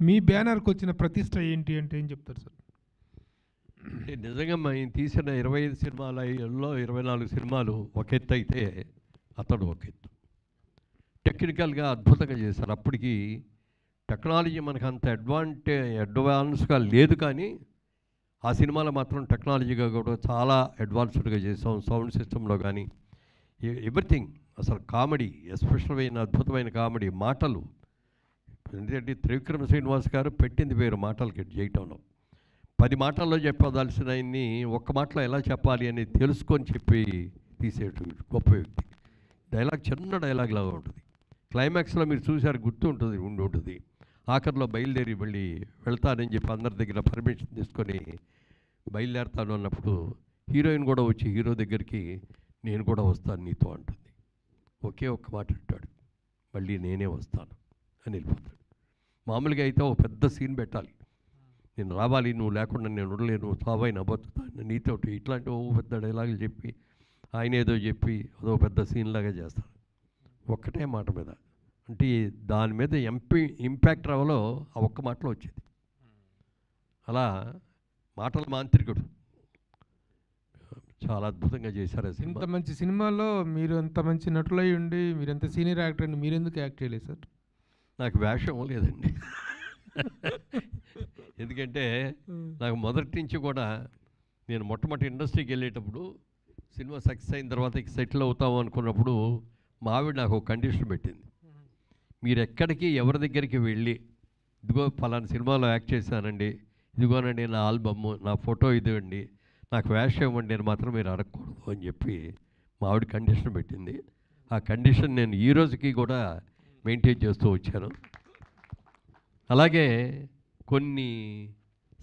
మీ బ్యానర్కి వచ్చిన ప్రతిష్ట ఏంటి అంటే ఏం చెప్తారు సార్? అంటే నిజంగా మేము తీసిన 25 సినిమాలలో 24 సినిమాలు ఒక ఎత్తు అయితే అతడు ఒక ఎత్తు. టెక్నికల్గా అద్భుతంగా చేశారు. అప్పటికి టెక్నాలజీ మనకు అంత అడ్వాన్స్గా లేదు, కానీ ఆ సినిమాలో మాత్రం టెక్నాలజీగా కూడా చాలా అడ్వాన్స్డ్గా చేసాం. సౌండ్ సిస్టంలో కానీ ఎవ్రీథింగ్. అసలు కామెడీ, ఎస్పెషల్ అద్భుతమైన కామెడీ, మాటలు. ఎందుకంటే త్రివిక్రమ శ్రీనివాస్ గారు పెట్టింది పేరు మాటలకి చేయటంలో. 10 మాటల్లో చెప్పదలసినవన్నీ ఒక్క మాటలో ఎలా చెప్పాలి అని తెలుసుకొని చెప్పి తీసేటువంటి గొప్ప వ్యక్తి. డైలాగ్ చిన్న డైలాగ్ లాగా ఉంటుంది. క్లైమాక్స్లో మీరు చూశారు, గుర్తు ఉంటుంది. ఆఖరిలో బయలుదేరి మళ్ళీ వెళ్తానని చెప్పి అందరి దగ్గర పర్మిషన్ తీసుకొని బయలుదేరుతాను అన్నప్పుడు హీరోయిన్ కూడా వచ్చి హీరో దగ్గరికి నేను కూడా వస్తాను నీతో అంటుంది. ఒకే ఒక్క మాట అంటాడు, మళ్ళీ నేనే వస్తాను అని వెళ్ళిపోతాడు. మామూలుగా అయితే ఒక పెద్ద సీన్ పెట్టాలి, నేను రావాలి, నువ్వు లేకుండా నేను ఉండలేను, సావైనా బతుకుతాను నీతో, ఇట్లాంటి ఓ పెద్ద డైలాగులు చెప్పి ఆయన ఏదో చెప్పి అదో పెద్ద సీన్ లాగా చేస్తాడు. ఒక్కటే మాట మీద, అంటే దాని మీద ఇంపాక్ట్ రావాలో ఆ ఒక్క మాటలో వచ్చేది. అలా మాటల మాంత్రికుడు, చాలా అద్భుతంగా చేశారు. ఇంత మంచి సినిమాలో మీరు ఎంత మంచి నటులై ఉండి మీరు ఎంత సీనియర్ యాక్టర్ అని మీరు ఎందుకు యాక్ట్ చేయలేదు సార్? నాకు వేషం లేదండి. ఎందుకంటే నాకు మొదటి నుంచి కూడా నేను మొట్టమొదటి ఇండస్ట్రీకి వెళ్ళేటప్పుడు సినిమా సక్సెస్ అయిన తర్వాత ఇక సెటిల్ అవుతాము అనుకున్నప్పుడు మా ఆవిడ నాకు ఒక కండిషన్ పెట్టింది. మీరు ఎక్కడికి ఎవరి దగ్గరికి వెళ్ళి ఇదిగో ఫలానా సినిమాలో యాక్ట్ చేశానండి, ఇదిగోనండి నా ఆల్బమ్, నా ఫోటో ఇదివ్వండి, నాకు వేషం ఇవ్వండి అని మాత్రం మీరు అడగకూడదు అని చెప్పి మా ఆవిడ కండిషన్ పెట్టింది. ఆ కండిషన్ నేను ఈ రోజుకి కూడా మెయింటైన్ చేస్తూ వచ్చాను. అలాగే కొన్ని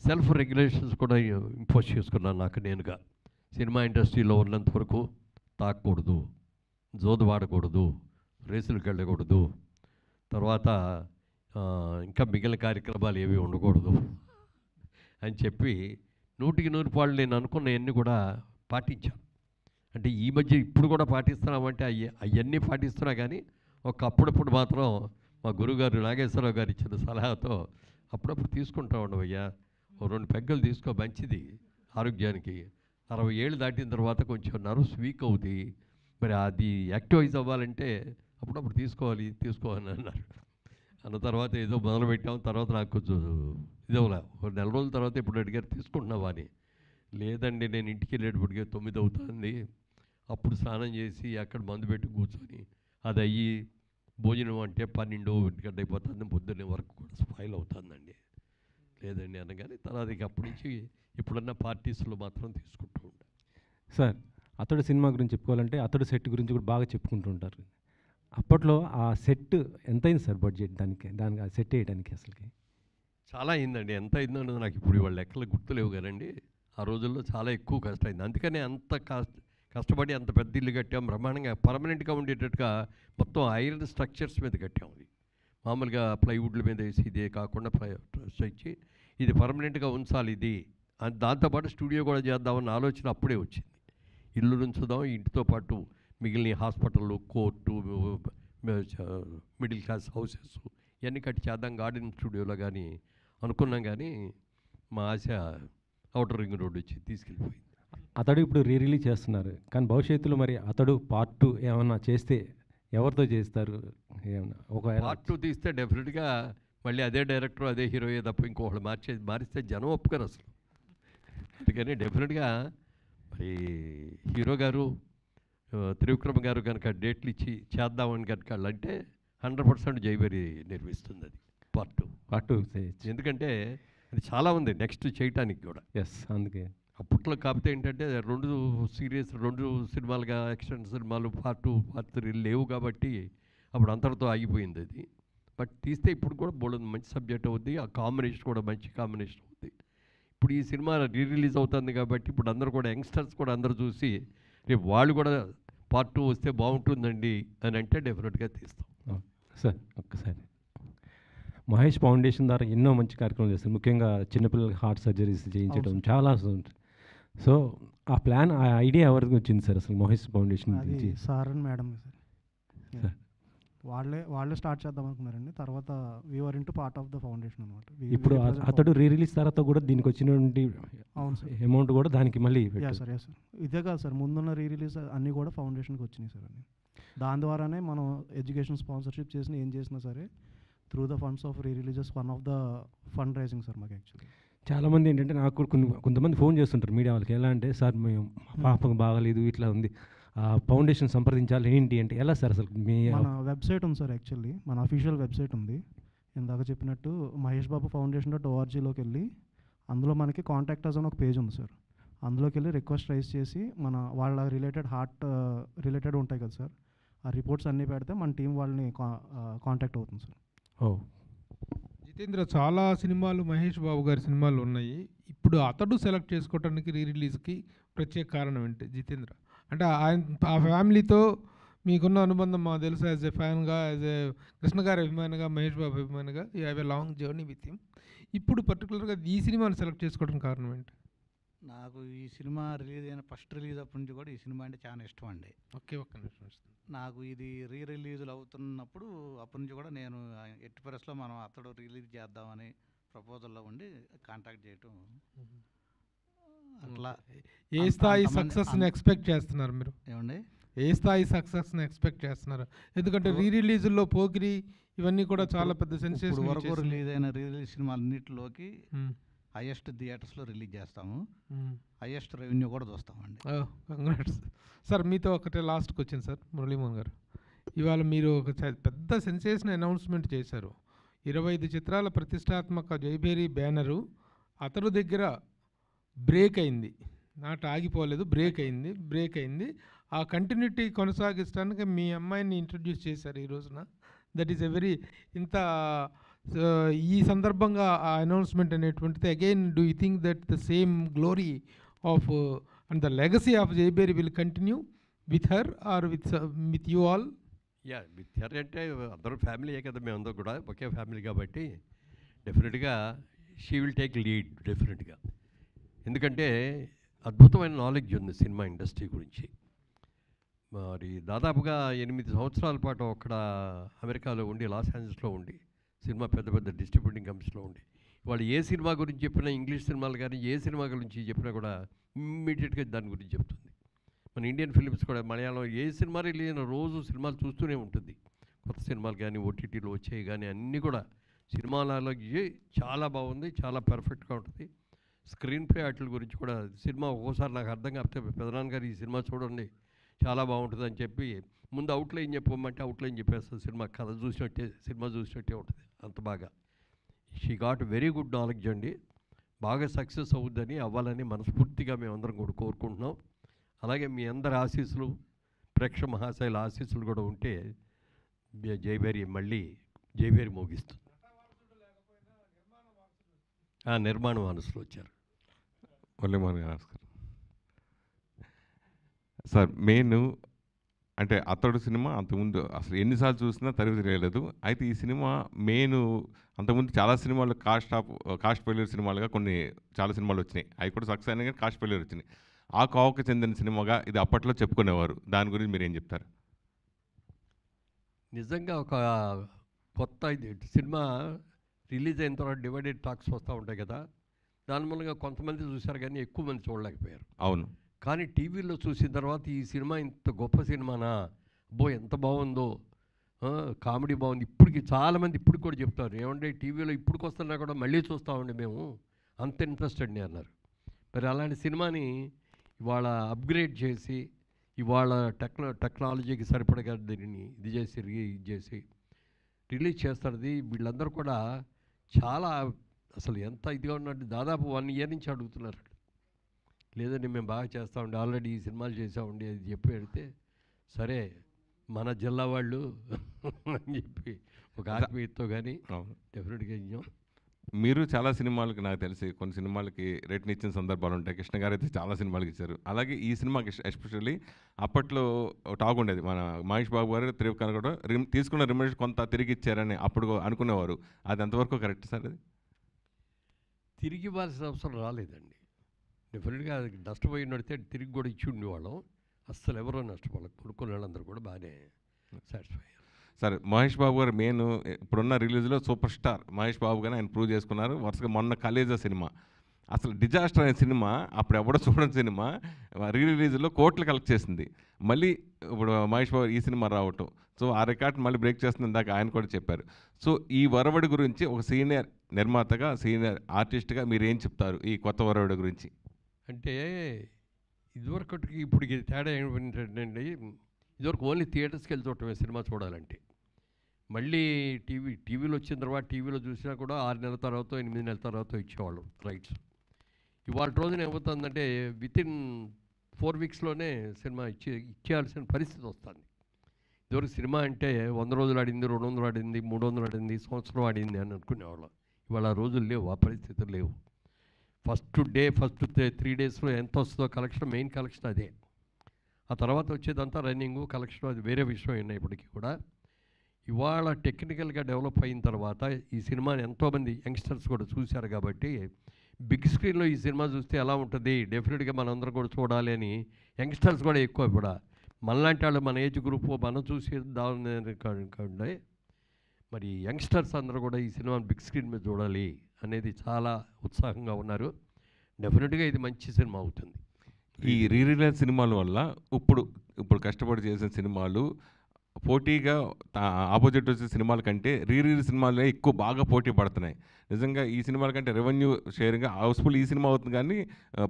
సెల్ఫ్ రెగ్యులేషన్స్ కూడా ఇంపోజ్ చేసుకున్నాను నాకు నేనుగా. సినిమా ఇండస్ట్రీలో ఉన్నంత వరకు తాకూడదు, జోదు వాడకూడదు, రేసులకు వెళ్ళకూడదు, తర్వాత ఇంకా మిగిలిన కార్యక్రమాలు ఏవి ఉండకూడదు అని చెప్పి 100% పాళ్ళు నేను అనుకున్నవన్నీ కూడా పాటించాను. అంటే ఈ మధ్య ఇప్పుడు కూడా పాటిస్తున్నామంటే అవన్నీ పాటిస్తున్నా, కానీ అప్పుడప్పుడు మాత్రం మా గురుగారు నాగేశ్వరరావు గారు ఇచ్చిన సలహాతో అప్పుడప్పుడు తీసుకుంటా ఉండవయ్యా, 2 పెగ్గలు తీసుకో, మంచిది ఆరోగ్యానికి. 60 ఏళ్ళు దాటిన తర్వాత కొంచెం నర్వ్స్ వీక్ అవుతుంది, మరి అది యాక్టివైజ్ అవ్వాలంటే అప్పుడప్పుడు తీసుకోవాలని అన్నారు. అన్న తర్వాత ఏదో మొదలుపెట్టాం. తర్వాత నాకు కొంచెం ఇదవలా, 1 నెల రోజుల తర్వాత ఇప్పుడు అడిగారు తీసుకుంటున్నావా అని. లేదండి, నేను ఇంటికి వెళ్ళేటప్పటికే 9 అవుతుంది, అప్పుడు స్నానం చేసి అక్కడ మందు పెట్టి కూర్చొని అది అయ్యి భోజనం అంటే 12 గంట అయిపోతుంది, పొద్దున్నే వరకు కూడా స్పాయిల్ అవుతుందండి. లేదండి అనగానే తర్వాత ఇక అప్పటి నుంచి ఇప్పుడున్న పార్టీస్లో మాత్రం తీసుకుంటూ ఉంటాను. సార్, అతడు సినిమా గురించి చెప్పుకోవాలంటే అతడు సెట్ గురించి కూడా బాగా చెప్పుకుంటూ ఉంటారు. అప్పట్లో ఆ సెట్ ఎంత అయింది సార్ బడ్జెట్ దానికి ఆ సెట్ వేయడానికి? అసలుకి చాలా అయిందండి. ఎంత అయిందో నాకు ఇప్పుడు ఇవాళ లెక్కలు గుర్తులేవు కదండి. ఆ రోజుల్లో చాలా ఎక్కువ కష్టమైంది. అందుకనే అంత కష్టపడి అంత పెద్ద ఇల్లు కట్టాం, బ్రహ్మాండంగా పర్మనెంట్గా ఉండేటట్టుగా మొత్తం ఐరన్ స్ట్రక్చర్స్ మీద కట్టాం. అది మామూలుగా ప్లైవుడ్ల మీద వేసి ఇదే కాకుండా ఇచ్చి ఇది పర్మనెంట్గా ఉంచాలి ఇది. దాంతోపాటు స్టూడియో కూడా చేద్దామన్న ఆలోచన అప్పుడే వచ్చింది. ఇల్లు నుంచుదాం, ఇంటితో పాటు మిగిలిన hospital, court, middle class houses ఇవన్నీ కట్టి చేద్దాం గార్డెన్ స్టూడియోలో కానీ అనుకున్నాం. కానీ మా ఆశ అవుటర్ రింగ్ రోడ్ వచ్చి తీసుకెళ్ళిపోయింది. అతడు ఇప్పుడు రిలీజ్ చేస్తున్నారు, కానీ భవిష్యత్తులో మరి అతడు పార్ట్ 2 ఏమన్నా చేస్తే ఎవరితో చేస్తారు? ఏమన్నా ఒకవేళ పార్ట్ 2 తీస్తే డెఫినెట్గా మళ్ళీ అదే డైరెక్టర్ అదే హీరోయే తప్ప ఇంకొకళ్ళు మారిస్తే జనం ఒప్పుకోరు అసలు. అందుకని డెఫినెట్గా మరి హీరో గారు త్రివిక్రమ గారు కనుక డేట్లు ఇచ్చి చేద్దామని కనుక అంటే 100% జైబరి నిర్మిస్తుంది అది పార్ట్ 2. ఎందుకంటే అది చాలా ఉంది నెక్స్ట్ చేయటానికి కూడా. ఎస్, అందుకే అప్పట్లో కాకపోతే ఏంటంటే 2 సినిమాలుగా యాక్షన్ సినిమాలు పార్ట్ 2 పార్ట్ 3 లేవు కాబట్టి అప్పుడు అంతటితో ఆగిపోయింది అది. బట్ తీస్తే ఇప్పుడు కూడా బోల్డ్ మంచి సబ్జెక్ట్ అవుద్ది, ఆ కాంబినేషన్ కూడా మంచి కాంబినేషన్ అవుద్ది. ఇప్పుడు ఈ సినిమా రిలీజ్ అవుతుంది కాబట్టి ఇప్పుడు అందరూ కూడా యంగ్స్టర్స్ కూడా అందరూ చూసి రేపు వాళ్ళు కూడా పార్ట్ 2 వస్తే బాగుంటుందండి అని అంటే డెఫినెట్గా తీస్తాం. సార్ ఒక్కసారి మహేష్ ఫౌండేషన్ ద్వారా ఎన్నో మంచి కార్యక్రమాలు చేస్తారు, ముఖ్యంగా చిన్నపిల్లలకి హార్ట్ సర్జరీస్ చేయించడం చాలా ఉంటుంది. సో ఆ ప్లాన్, ఆ ఐడియా ఎవరికి వచ్చింది సార్ అసలు మహేష్ ఫౌండేషన్ అది నుంచి? Sir and madam sir, sir. వాళ్ళే స్టార్ట్ చేద్దాం అనుకున్నారండి. తర్వాత we are into part of the foundation అనమాట. ఇప్పుడు అతడు రీ రిలీజ్ తర్వాత కూడా దీనికి వచ్చినటువంటి అవును సార్, అమౌంట్ కూడా దానికి మళ్ళీ సార్ సార్ ఇదే కాదు సార్, ముందున్న రీ రిలీజ్ అన్నీ కూడా ఫౌండేషన్కి వచ్చినాయి సార్ అన్నీ. దాని ద్వారానే మనం ఎడ్యుకేషన్ స్పాన్సర్షిప్ చేసిన ఏం చేసినా సరే through the funds of re releases one of the fund raising sir మాకు యాక్చువల్లీ. చాలామంది ఏంటంటే నాకు కూడా కొంతమంది ఫోన్ చేస్తుంటారు మీడియా వాళ్ళకి, ఎలా అంటే సార్ మేము పాపకు బాగాలేదు ఇట్లా ఉంది, ఫౌండేషన్ సంప్రదించాలి ఏంటి అంటే ఎలా సార్ అసలు? మీ మన వెబ్సైట్ ఉంది సార్, యాక్చువల్లీ మన అఫీషియల్ వెబ్సైట్ ఉంది. ఇందాక చెప్పినట్టు maheshbabu.org.లోకి వెళ్ళి అందులో మనకి కాంటాక్ట్ అస్ అని ఒక పేజ్ ఉంది సార్. అందులోకి వెళ్ళి రిక్వెస్ట్ రైజ్ చేసి వాళ్ళ హార్ట్ రిలేటెడ్ ఉంటాయి కదా సార్, ఆ రిపోర్ట్స్ అన్నీ పెడితే మన టీం వాళ్ళని కాంటాక్ట్ అవుతుంది సార్. ఓ జితేంద్ర, చాలా సినిమాలు మహేష్ బాబు గారి సినిమాలు ఉన్నాయి. ఇప్పుడు అతడు సెలెక్ట్ చేసుకోవడానికి రీ రిలీజ్కి ప్రత్యేక కారణం ఏంటి జితేంద్ర? అంటే ఆ ఫ్యామిలీతో మీకున్న అనుబంధం మాకు తెలుసు. యాజ్ ఎ ఫ్యాన్గా, యాజ్ ఎ కృష్ణ గారి అభిమానిగా, మహేష్ బాబు అభిమానిగా, you have a long journey with him. ఇప్పుడు పర్టికులర్గా ఈ సినిమాని సెలెక్ట్ చేసుకోవడానికి కారణం ఏంటి? నాకు ఈ సినిమా రిలీజ్ అయిన ఫస్ట్ రిలీజ్ అప్పటి నుంచి కూడా ఈ సినిమా అంటే చాలా ఇష్టం అండి. ఒక్క నిమిషం. నాకు ఇది రీ రిలీజులు అవుతున్నప్పుడు అప్పటి నుంచి కూడా నేను ఎట్టి పరిస్థితుల్లో మనం అతడు రిలీజ్ చేద్దామని ప్రపోజల్లో ఉండి కాంటాక్ట్ చేయటం. అట్లా ఏ స్థాయి సక్సెస్ని ఎక్స్పెక్ట్ చేస్తున్నారు మీరు? ఏమండి, ఏ స్థాయి సక్సెస్ని ఎక్స్పెక్ట్ చేస్తున్నారు? ఎందుకంటే రీ రిలీజుల్లో పోకిరి ఇవన్నీ కూడా చాలా పెద్ద సెన్సేషన్ వరకు రిలీజ్ అయిన రీ రిలీజ్ సినిమాలన్నింటిలోకి హైయెస్ట్ థియేటర్స్లో రిలీజ్ చేస్తాము, హైయెస్ట్ రెవెన్యూ కూడా చూస్తామండి. Congrats sir. మీతో ఒకటే లాస్ట్ క్వశ్చన్ సార్. మురళీమోహన్ గారు, ఇవాళ మీరు ఒక పెద్ద సెన్సేషన్ అనౌన్స్మెంట్ చేశారు. 25 చిత్రాల ప్రతిష్టాత్మక జైభేరి బ్యానరు అతడు దగ్గర బ్రేక్ అయింది, నాట ఆగిపోలేదు, బ్రేక్ అయింది. ఆ కంటిన్యూటీ కొనసాగించడానికి మీ అమ్మాయిని ఇంట్రడ్యూస్ చేశారు ఈ రోజున. దట్ ఈస్ ఎ వెరీ ఈ సందర్భంగా ఆ అనౌన్స్మెంట్ అనేటువంటిది again do you think that the same glory of and the legacy of జైబేరి will continue with her or with you all? Yeah, with her అంటే అందరూ ఫ్యామిలీయే కదా, మేమందరూ కూడా ఒకే ఫ్యామిలీ కాబట్టి డెఫినెట్గా షీ విల్ టేక్ లీడ్ డెఫినెట్గా. ఎందుకంటే అద్భుతమైన నాలెడ్జ్ ఉంది సినిమా ఇండస్ట్రీ గురించి. మరి దాదాపుగా 8 సంవత్సరాల పాటు అక్కడ అమెరికాలో ఉండి, లాస్ ఏంజల్స్లో ఉండి, సినిమా పెద్ద డిస్ట్రిబ్యూటింగ్ కంపెనీస్లో ఉండి, వాళ్ళు ఏ సినిమా గురించి చెప్పినా, ఇంగ్లీష్ సినిమాలు కానీ ఏ సినిమా గురించి చెప్పినా కూడా ఇమ్మీడియట్గా దాని గురించి చెప్తుంది. మన ఇండియన్ ఫిలిమ్స్ కూడా, మలయాళం ఏ సినిమా రిలీజ్ అయినా రోజు సినిమాలు చూస్తూనే ఉంటుంది. కొత్త సినిమాలు కానీ ఓటీటీలో వచ్చాయి కానీ అన్నీ కూడా సినిమాలలో చాలా బాగుంది, చాలా పర్ఫెక్ట్గా ఉంటుంది. స్క్రీన్ ప్లే వాటి గురించి కూడా సినిమా ఒక్కోసారి నాకు అర్థం కాకపోతే పెదనాన్నగారు ఈ సినిమా చూడండి చాలా బాగుంటుంది అని చెప్పి ముందు అవుట్లైన్ చెప్పమంటే అవుట్లైన్ చెప్పేస్తుంది. సినిమా కథ చూసినట్టే, సినిమా చూసినట్టే ఉంటుంది, అంత బాగా. She got very good knowledge అండి. బాగా సక్సెస్ అవుద్దని, అవ్వాలని మనస్ఫూర్తిగా మేమందరం కూడా కోరుకుంటున్నాం. అలాగే మీ అందరి ఆశీస్సులు, ప్రేక్షక మహాశైల ఆశీస్సులు కూడా ఉంటే జైభేరి మళ్ళీ జైభేరి మోగిస్తుంది. నిర్మాణ వారసులు వచ్చారు. మురళీమోహన్ గారు నమస్కారం సార్. అంటే అతడు సినిమా అంతకుముందు అసలు ఎన్నిసార్లు చూసినా తరివి తెలియలేదు. అయితే ఈ సినిమా అంతకుముందు చాలా సినిమాలు కాస్ట్ ఫెయిల్యూర్ సినిమాలుగా చాలా సినిమాలు వచ్చినాయి. అవి కూడా సక్సెస్ అయినా కానీ కాస్ట్ ఫెయిల్యూర్ వచ్చినాయి. ఆ కోవకు చెందిన సినిమాగా ఇది అప్పట్లో చెప్పుకునేవారు. దాని గురించి మీరు ఏం చెప్తారు? నిజంగా ఒక కొత్త సినిమా రిలీజ్ అయిన తర్వాత డివైడెడ్ టాక్స్ వస్తూ ఉంటాయి కదా, దాని మూలంగా కొంతమంది చూశారు కానీ ఎక్కువ మంది చూడలేకపోయారు. అవును. కానీ టీవీలో చూసిన తర్వాత ఈ సినిమా ఇంత గొప్ప సినిమానా, అబ్బో ఎంత బాగుందో, కామెడీ బాగుంది. ఇప్పటికి చాలామంది ఇప్పుడు కూడా చెప్తారు, ఏమంటే టీవీలో ఇప్పటికి వస్తున్నా కూడా మళ్ళీ చూస్తామండి మేము, అంత ఇంట్రెస్టెడ్ అన్నారు. మరి అలాంటి సినిమాని ఇవాళ అప్గ్రేడ్ చేసి, ఇవాళ టెక్నాలజీకి సరిపడగా దీనిని ఇది చేసి రిలీజ్ చేస్తున్నది. వీళ్ళందరూ కూడా చాలా అసలు ఎంత ఇదిగా ఉన్నట్టు దాదాపు 1 year నుంచి అడుగుతున్నారు. లేదండి మేము బాగా చేస్తామండి, ఆల్రెడీ ఈ సినిమాలు చేసామండి అది చెప్పి అడిగితే, సరే మన జిల్లా వాళ్ళు అని చెప్పి ఒక ఆత్మీయతతో కానీ డెఫినెట్గా ఇచ్చాం. మీరు చాలా సినిమాలకి నాకు తెలిసి కొన్ని సినిమాలకి రేట్ని ఇచ్చిన సందర్భాలు ఉంటాయి. కృష్ణ గారు అయితే చాలా సినిమాలకి ఇచ్చారు. అలాగే ఈ సినిమాకి ఎస్పెషల్లీ అప్పట్లో టాక్ ఉండేది, మన మహేష్ బాబు గారు త్రివిక్రమ్ కూడా తీసుకున్న రిమ్యూనరేషన్ కొంత తిరిగి ఇచ్చారని అప్పుడు అనుకునేవారు. అది ఎంతవరకు కరెక్ట్ సార్? అది తిరిగి ఇవ్వాల్సిన అవసరం రాలేదండి. డెఫినెట్గా అది నష్టపోయినడితే తిరిగి కూడా ఇచ్చి ఉండేవాళ్ళం. అస్సలు ఎవరో నష్టపోవాలి, కొనుక్కునే వాళ్ళందరూ కూడా బాగానే సాటిస్ఫై అయ్యారు. సరే, మహేష్ బాబు గారు మెయిన్ ఇప్పుడున్న రిలీజ్లో సూపర్ స్టార్ మహేష్ బాబు గారు ఆయన ప్రూవ్ చేసుకున్నారు. వరుసగా మొన్న కలేజా సినిమా అసలు డిజాస్టర్ అనే సినిమా, అప్పుడు ఎవడో చూడని సినిమా రిలీజ్లో కోట్లు కలెక్ట్ చేసింది. మళ్ళీ ఇప్పుడు మహేష్ బాబు ఈ సినిమా రావటం, సో ఆ రికార్డ్ మళ్ళీ బ్రేక్ చేస్తుంది. ఇందాక ఆయన కూడా చెప్పారు. సో ఈ వరవడి గురించి ఒక సీనియర్ నిర్మాతగా, సీనియర్ ఆర్టిస్ట్గా మీరు ఏం చెప్తారు ఈ కొత్త వరవడి గురించి? అంటే ఇదివరకటికి ఇప్పటికి తేడా ఏంటంటే, ఇదివరకు ఓన్లీ థియేటర్స్కి వెళ్ళి చూడటమే సినిమా చూడాలంటే. మళ్ళీ టీవీలో వచ్చిన తర్వాత టీవీలో చూసినా కూడా 6 నెలల తర్వాత 8 నెలల తర్వాత ఇచ్చేవాళ్ళు రైట్స్. ఇవాళ రోజున ఏమవుతుందంటే వితిన్ 4 వీక్స్లోనే సినిమా ఇచ్చేయాల్సిన పరిస్థితి వస్తుంది. ఇదివరకు సినిమా అంటే 100 రోజులు ఆడింది, 200 ఆడింది, 300 ఆడింది, సంవత్సరం ఆడింది అని అనుకునేవాళ్ళం. ఇవాళ ఆ రోజులు లేవు, ఆ పరిస్థితులు లేవు. ఫస్ట్ 3 డేస్లో ఎంత వస్తుందో కలెక్షన్, మెయిన్ కలెక్షన్ అదే. ఆ తర్వాత వచ్చేదంతా రన్నింగు కలెక్షన్, అది వేరే విషయం అయినప్పటికీ కూడా ఇవాళ టెక్నికల్గా డెవలప్ అయిన తర్వాత ఈ సినిమాని ఎంతోమంది యంగ్స్టర్స్ కూడా చూశారు. కాబట్టి బిగ్ స్క్రీన్లో ఈ సినిమా చూస్తే ఎలా ఉంటుంది, డెఫినెట్గా మనందరం కూడా చూడాలి అని యంగ్స్టర్స్ కూడా ఎక్కువ కూడా మనలాంటి వాళ్ళు, మన ఏజ్ గ్రూప్ మనం చూసి దాని మరి యంగ్స్టర్స్ అందరూ కూడా ఈ సినిమాని బిగ్ స్క్రీన్ మీద చూడాలి అనేది చాలా ఉత్సాహంగా ఉన్నారు. డెఫినెట్గా ఇది మంచి సినిమా అవుతుంది. ఈ రీరిలీజ్ సినిమాల వల్ల ఇప్పుడు కష్టపడి చేసిన సినిమాలు పోటీగా ఆపోజిట్ వచ్చే సినిమాల కంటే రీరిలీజ్ సినిమాలే ఎక్కువ బాగా పోటీ పడుతున్నాయి. నిజంగా ఈ సినిమాల కంటే రెవెన్యూ షేరింగ్ హౌస్ఫుల్ ఈ సినిమా అవుతుంది, కానీ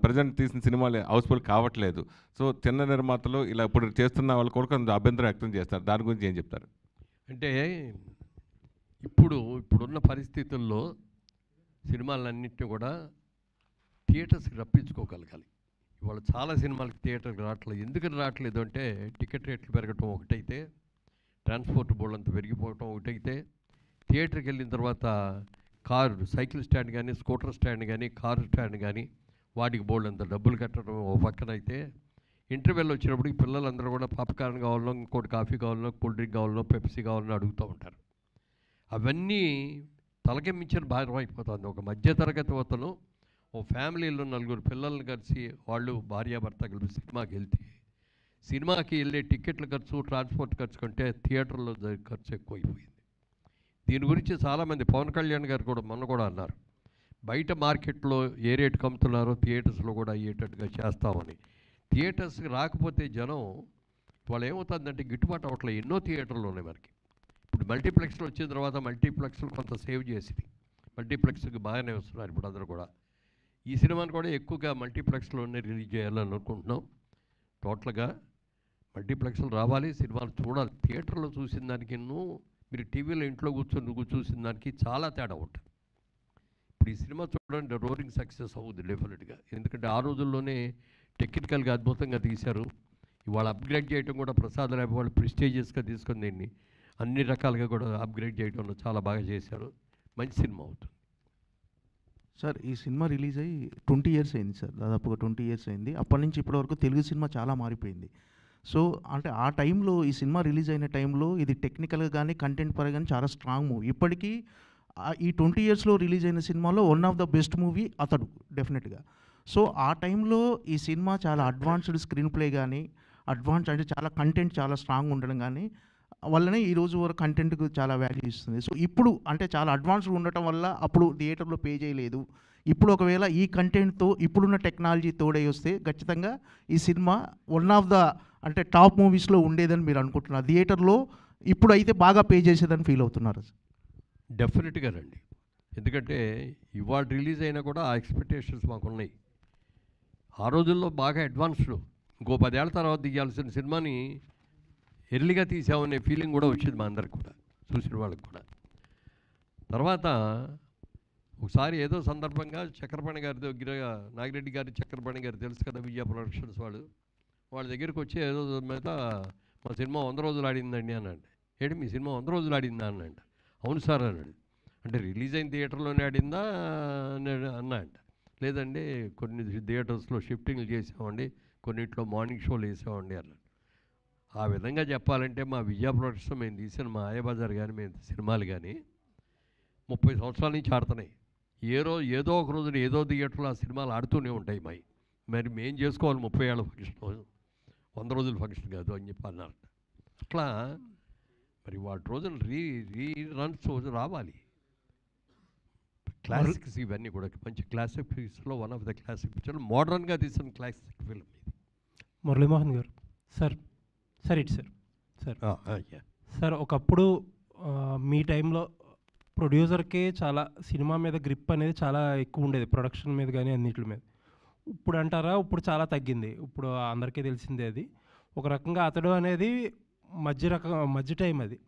ప్రజెంట్ తీసిన సినిమాలు హౌస్ఫుల్ కావట్లేదు. సో చిన్న నిర్మాతలు ఇలా ఇప్పుడు చేస్తున్న వాళ్ళు కూడా కొంచెం అభ్యంతరం వ్యక్తం చేస్తారు. దాని గురించి ఏం చెప్తారు? అంటే ఇప్పుడున్న పరిస్థితుల్లో సినిమాలన్నింటినీ కూడా థియేటర్స్కి రప్పించుకోగలగాలి. ఇవాళ చాలా సినిమాలకి థియేటర్కి రావట్లేదు. ఎందుకని రావట్లేదు అంటే టికెట్ రేట్లు పెరగటం ఒకటైతే, ట్రాన్స్పోర్ట్ బోర్డు అంతా పెరిగిపోవటం ఒకటైతే, థియేటర్కి వెళ్ళిన తర్వాత సైకిల్ స్టాండ్ కానీ, స్కూటర్ స్టాండ్ కానీ, కారు స్టాండ్ కానీ వాటికి బోర్డు అంత డబ్బులు కట్టడం ఓ పక్కన అయితే, ఇంటర్వెల్ వచ్చినప్పటికి పిల్లలందరూ కూడా పాప్కార్న్ కావాలనో, ఇంకోటి కాఫీ కావాలనో, కూల్ డ్రింక్ కావాలనో, పెప్సీ కావాలనో అడుగుతూ ఉంటారు. అవన్నీ తలకి మించిన భారం అయిపోతుంది. ఒక మధ్యతరగతి అతను ఓ ఫ్యామిలీలో 4 పిల్లల్ని కలిసి వాళ్ళు భార్యాభర్త కలిసి సినిమాకి వెళ్తే, సినిమాకి వెళ్ళే టికెట్ల ఖర్చు, ట్రాన్స్పోర్ట్ ఖర్చు కంటే థియేటర్లో ఖర్చు ఎక్కువైపోయింది. దీని గురించి చాలామంది, పవన్ కళ్యాణ్ గారు కూడా మొన్న కూడా అన్నారు, బయట మార్కెట్లో ఏ రేటుకి అమ్ముతున్నారో థియేటర్స్లో కూడా అయ్యేటట్టుగా చేస్తామని. థియేటర్స్కి రాకపోతే జనం వాళ్ళు ఏమవుతుందంటే గిట్టుబాటు అవ్వట్లేదు. ఎన్నో థియేటర్లు ఉన్నాయి మనకి. ఇప్పుడు మల్టీప్లెక్స్లో వచ్చిన తర్వాత మల్టీప్లెక్స్లు కొంత సేవ్ చేసింది, మల్టీప్లెక్స్కి బాగానే వస్తున్నారు ఇప్పుడు అందరూ కూడా. ఈ సినిమాని కూడా ఎక్కువగా మల్టీప్లెక్స్లోనే రిలీజ్ చేయాలని అనుకుంటున్నాం. టోటల్గా మల్టీప్లెక్స్లు రావాలి, సినిమాలు చూడాలి. థియేటర్లో చూసిన దానికి మీరు టీవీలో ఇంట్లో కూర్చొని చూసిన దానికి చాలా తేడా ఉంటుంది. ఇప్పుడు ఈ సినిమా చూడండి, రోరింగ్ సక్సెస్ అవుతుంది డెఫినెట్గా. ఎందుకంటే ఆ రోజుల్లోనే టెక్నికల్గా అద్భుతంగా తీశారు. ఇవాళ అప్గ్రేడ్ చేయడం కూడా ప్రసాద్ ల్యాబ్ వాళ్ళు ప్రెస్టీజియస్గా తీసుకొని దీన్ని అన్ని రకాలుగా కూడా అప్గ్రేడ్ చేయడంలో చాలా బాగా చేశారు. మంచి సినిమా అవుతుంది. సార్, ఈ సినిమా రిలీజ్ అయ్యి 20 ఇయర్స్ అయింది సార్, దాదాపుగా 20 ఇయర్స్ అయింది. అప్పటి నుంచి ఇప్పటివరకు తెలుగు సినిమా చాలా మారిపోయింది. సో అంటే ఆ టైంలో, ఈ సినిమా రిలీజ్ అయిన టైంలో ఇది టెక్నికల్గా కానీ కంటెంట్ పరంగా కానీ చాలా స్ట్రాంగ్ మూవీ. ఇప్పటికీ ఈ 20 ఇయర్స్లో రిలీజ్ అయిన సినిమాలో one of the best movie అతడు డెఫినెట్గా. సో ఆ టైంలో ఈ సినిమా చాలా అడ్వాన్స్డ్ స్క్రీన్ ప్లే కానీ, అంటే చాలా కంటెంట్ చాలా స్ట్రాంగ్ ఉండడం కానీ వల్లనే ఈరోజు వరకు కంటెంట్కి చాలా వాల్యూ ఇస్తుంది. సో ఇప్పుడు అంటే చాలా అడ్వాన్స్డ్ ఉండటం వల్ల అప్పుడు థియేటర్లో పే చేయలేదు. ఇప్పుడు ఒకవేళ ఈ కంటెంట్తో ఇప్పుడున్న టెక్నాలజీ తోడై వస్తే ఖచ్చితంగా ఈ సినిమా వన్ ఆఫ్ ద అంటే టాప్ మూవీస్లో ఉండేదని మీరు అనుకుంటున్నారు. థియేటర్లో ఇప్పుడు అయితే బాగా పే చేసేదని ఫీల్ అవుతున్నారు. డెఫినెట్గా రండి, ఎందుకంటే ఇవాళ రిలీజ్ అయినా కూడా ఆ ఎక్స్పెక్టేషన్స్ మాకున్నాయి. ఆ రోజుల్లో బాగా అడ్వాన్స్డ్, ఇంకో 10 ఏళ్ల తర్వాత తీయాల్సిన సినిమాని ఎర్లీగా తీసామనే ఫీలింగ్ కూడా వచ్చింది మా అందరికి కూడా, చూసిన వాళ్ళకి కూడా. తర్వాత ఒకసారి ఏదో సందర్భంగా చక్రపాణి గారి దగ్గర, నాగిరెడ్డి గారి చక్రపాణి గారు తెలుసు కదా, విజయ ప్రొడక్షన్స్ వాళ్ళ దగ్గరికి వచ్చి ఏదో మీద మా సినిమా 100 రోజులు ఆడిందండి అన్నాడు. ఏంటి మీ సినిమా 100 రోజులు ఆడిందా అన్నాడు. అవును సార్ అన్నాడు. అంటే రిలీజ్ అయిన థియేటర్లోనే ఆడిందా అన్నా అంట. లేదండి కొన్ని థియేటర్స్లో షిఫ్టింగ్లు చేసామండి, కొన్నింట్లో మార్నింగ్ షోలు వేసామండి అన్నాడు. ఆ విధంగా చెప్పాలంటే మా విజయ ప్రొడక్షన్ మేము తీసిన మా మాయాబజార్ కానీ మేము సినిమాలు కానీ 30 సంవత్సరాల నుంచి ఆడుతున్నాయి. ఏదో ఒక రోజున ఏదో థియేటర్లో ఆ సినిమాలు ఆడుతూనే ఉంటాయి మాయి. మరి మేము చేసుకోవాలి 30 ఏళ్ళ ఫంక్షన్, 100 రోజుల ఫంక్షన్ కాదు అని చెప్పి అన్నారు. అట్లా మరి వాటి రోజున రీ రన్స్ రావాలి. క్లాసిక్స్ ఇవన్నీ కూడా మంచి క్లాసిక్ ఫిల్మ్స్లో one of the classic picture, మోడర్న్గా తీసిన క్లాసిక్ ఫిల్మ్ ఇది. మురళీమోహన్ గారు సార్ సార్ ఒకప్పుడు మీ టైంలో ప్రొడ్యూసర్కే చాలా సినిమా మీద గ్రిప్ అనేది చాలా ఎక్కువ ఉండేది, ప్రొడక్షన్ మీద కానీ అన్నిటి మీద. ఇప్పుడు అంటారా ఇప్పుడు చాలా తగ్గింది, ఇప్పుడు అందరికీ తెలిసిందే అది. ఒక రకంగా అతడు అనేది మధ్య టైం అది.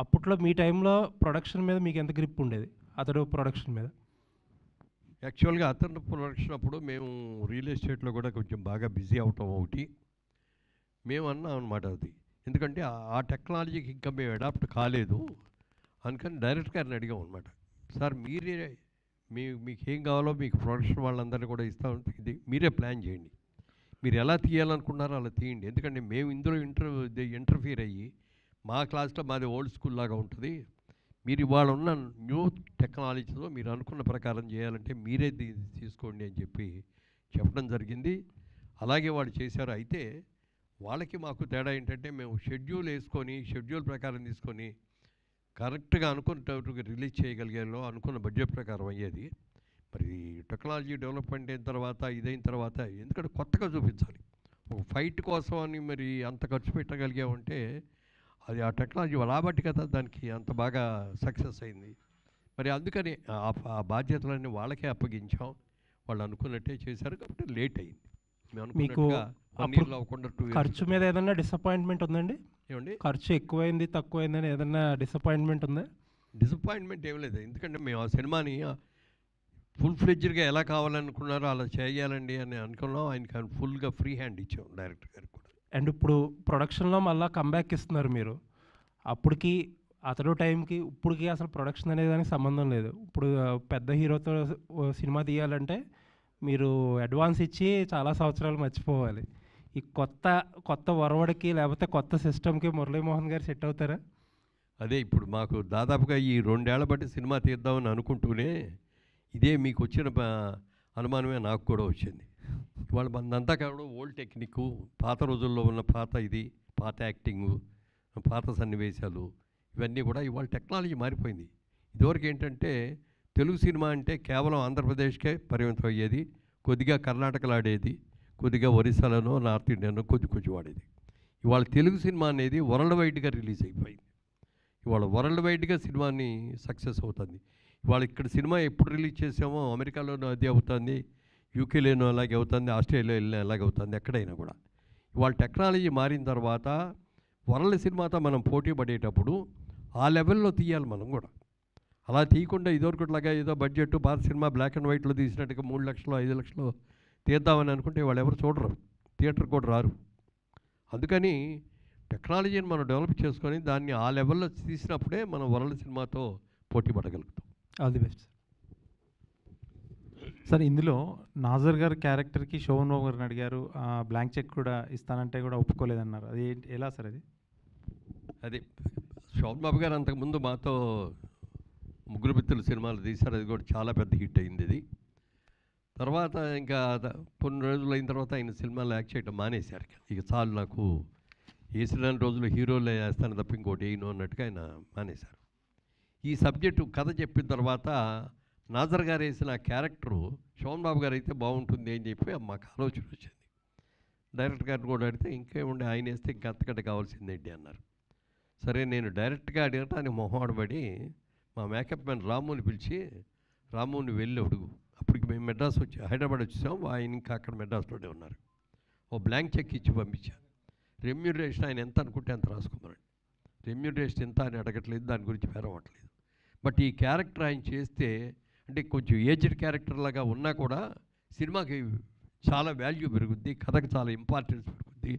అప్పట్లో మీ టైంలో ప్రొడక్షన్ మీద మీకు ఎంత గ్రిప్ ఉండేది అతడు ప్రొడక్షన్ మీద? యాక్చువల్గా అతను ప్రొడక్షన్ అప్పుడు మేము రియల్ ఎస్టేట్లో కూడా కొంచెం బాగా బిజీ అవటం ఒకటి మేము అన్నాం అనమాట. అది ఎందుకంటే ఆ టెక్నాలజీకి ఇంకా మేము అడాప్ట్ కాలేదు, అందుకని డైరెక్ట్ గారిని అడిగాం అనమాట. సార్ మీరే మీకు ఏం కావాలో మీకు ప్రొడక్షన్ వాళ్ళందరినీ కూడా ఇస్తామంటే ఇది మీరే ప్లాన్ చేయండి, మీరు ఎలా తీయాలనుకున్నారో అలా తీయండి. ఎందుకంటే మేము ఇందులో ఇంటర్ఫియర్ అయ్యి మా క్లాస్లో మాది ఓల్డ్ స్కూల్ లాగా ఉంటుంది, మీరు ఇవాళ ఉన్న న్యూ టెక్నాలజీతో మీరు అనుకున్న ప్రకారం చేయాలంటే మీరే తీసుకోండి అని చెప్పి చెప్పడం జరిగింది. అలాగే వాళ్ళు చేశారు. అయితే వాళ్ళకి మాకు తేడా ఏంటంటే మేము షెడ్యూల్ ప్రకారం తీసుకొని కరెక్ట్గా అనుకున్న రిలీజ్ చేయగలిగేలో అనుకున్న బడ్జెట్ ప్రకారం అయ్యేది. మరి టెక్నాలజీ డెవలప్మెంట్ అయిన తర్వాత ఇదైన తర్వాత ఎందుకంటే కొత్తగా చూపించాలి. ఒక ఫైట్ కోసం అని మరి అంత ఖర్చు పెట్టగలిగామంటే అది ఆ టెక్నాలజీ రాబట్టి కదా దానికి అంత బాగా సక్సెస్ అయింది. మరి అందుకని ఆ బాధ్యతలన్నీ వాళ్ళకే అప్పగించాం, వాళ్ళు అనుకున్నట్టే చేశారు కాబట్టి లేట్ అయింది. మీకు ఖర్చు మీద ఏదైనా డిసప్పాయింట్మెంట్ ఉందండి? ఏమండి ఖర్చు ఎక్కువైంది తక్కువైందని ఏదైనా డిసప్పాయింట్మెంట్ ఉందా? డిసప్పాయింట్మెంట్ ఏం లేదు, ఎందుకంటే మేము ఆ సినిమాని ఫుల్ ఫ్లెడ్జ్డ్గా ఎలా కావాలనుకున్నారో అలా చేయాలండి అని అనుకున్నాం. ఆయనకి ఫుల్గా ఫ్రీ హ్యాండ్ ఇచ్చాం డైరెక్టర్ గారికి కూడా. అండ్ ఇప్పుడు ప్రొడక్షన్లో మళ్ళీ కంబ్యాక్ ఇస్తున్నారు మీరు. అప్పటికి అతడు టైంకి ఇప్పటికి అసలు ప్రొడక్షన్ అనేది దానికి సంబంధం లేదు. ఇప్పుడు పెద్ద హీరోతో సినిమా తీయాలంటే మీరు అడ్వాన్స్ ఇచ్చి చాలా సంవత్సరాలు మర్చిపోవాలి. ఈ కొత్త ఒరవడికి లేకపోతే కొత్త సిస్టమ్కి మురళీమోహన్ గారు సెట్ అవుతారా? అదే ఇప్పుడు మాకు దాదాపుగా ఈ 2 ఏళ్ల బట్టి సినిమా తీద్దామని అనుకుంటూనే ఇదే మీకు వచ్చిన అనుమానమే నాకు కూడా వచ్చింది. ఇవాళ మనంతా కావడం ఓల్డ్ టెక్నిక్, పాత రోజుల్లో ఉన్న పాత యాక్టింగు, పాత సన్నివేశాలు ఇవన్నీ కూడా ఇవాళ టెక్నాలజీ మారిపోయింది. ఇదివరకు ఏంటంటే తెలుగు సినిమా అంటే కేవలం ఆంధ్రప్రదేశ్కే పరిమితం అయ్యేది, కొద్దిగా కర్ణాటకలో ఆడేది, కొద్దిగా ఒరిస్సాలోనో నార్త్ ఇండియాలో కొద్ది వాడేది. ఇవాళ తెలుగు సినిమా అనేది వరల్డ్ వైడ్గా రిలీజ్ అయిపోయింది. ఇవాళ వరల్డ్ వైడ్గా సినిమాని సక్సెస్ అవుతుంది. ఇవాళ ఇక్కడ సినిమా ఎప్పుడు రిలీజ్ చేసామో అమెరికాలోనూ అదే అవుతుంది, యూకేలోనూ అలాగే అవుతుంది, ఆస్ట్రేలియాలో అలాగే అవుతుంది, ఎక్కడైనా కూడా. ఇవాళ టెక్నాలజీ మారిన తర్వాత వరల్డ్ సినిమాతో మనం పోటీ పడేటప్పుడు ఆ లెవెల్లో తీయాలి మనం కూడా. అలా తీయకుండా ఇదివరకులాగా ఏదో బడ్జెట్ పాత సినిమా బ్లాక్ అండ్ వైట్లో తీసినట్టుగా 3 లక్షలు 5 లక్షలు తీద్దామని అనుకుంటే వాళ్ళు ఎవరు చూడరు, థియేటర్ కూడా రారు. అందుకని టెక్నాలజీని మనం డెవలప్ చేసుకొని దాన్ని ఆ లెవెల్లో తీసినప్పుడే మనం వరల్డ్ సినిమాతో పోటీ పడగలుగుతాం. All the best sir. ఇందులో నాజర్ గారి క్యారెక్టర్కి శోభన్ బాబు గారిని అడిగారు, బ్లాంక్ చెక్ కూడా ఇస్తానంటే కూడా ఒప్పుకోలేదన్నారు. అది ఎలా సార్? అది శోభన్ బాబు గారు అంతకుముందు మాతో ముగ్గురు మిత్రులు సినిమాలు తీశారు, అది కూడా చాలా పెద్ద హిట్ అయింది. ఇది తర్వాత ఇంకా కొన్ని రోజులు అయిన తర్వాత ఆయన సినిమాలు యాక్ట్ చేయడం మానేశారు. ఇక చాలు నాకు వేసిన రోజులు హీరోలే వేస్తాను తప్ప ఇంకోటి వేయను అన్నట్టుగా ఆయన మానేశారు. ఈ సబ్జెక్టు కథ చెప్పిన తర్వాత నాజర్ గారు వేసిన క్యారెక్టరు శోభన్ బాబు గారు అయితే బాగుంటుంది అని చెప్పి మాకు ఆలోచన వచ్చింది. డైరెక్టర్ గారిని కూడా అడిగితే ఇంకేముండే ఆయన వేస్తే ఇంకా అంతకంటే కావాల్సిందేంటి అన్నారు. సరే నేను డైరెక్ట్గా అడగటానికి మొహమాటపడి మా మేకప్ మ్యాన్ రాముని పిలిచి, రాముని వెళ్ళి అడుగు. అప్పటికి మేము మెడ్రాస్ హైదరాబాద్ వచ్చేసాం, ఆయన ఇంకా అక్కడ మెడ్రాస్లోనే ఉన్నారు. ఓ బ్లాంక్ చెక్ ఇచ్చి పంపించాను. రెమ్యూనరేషన్ ఆయన ఎంత అనుకుంటే అంత రాసుకోమన్నాడు. రెమ్యూనరేషన్ ఎంత అని అడగట్లేదు, దాని గురించి పేరవట్లేదు. బట్ ఈ క్యారెక్టర్ ఆయన చేస్తే అంటే కొంచెం ఏజ్డ్ క్యారెక్టర్ లాగా ఉన్నా కూడా సినిమాకి చాలా వాల్యూ పెరుగుద్ది, కథకు చాలా ఇంపార్టెన్స్ పెరుగుద్ది,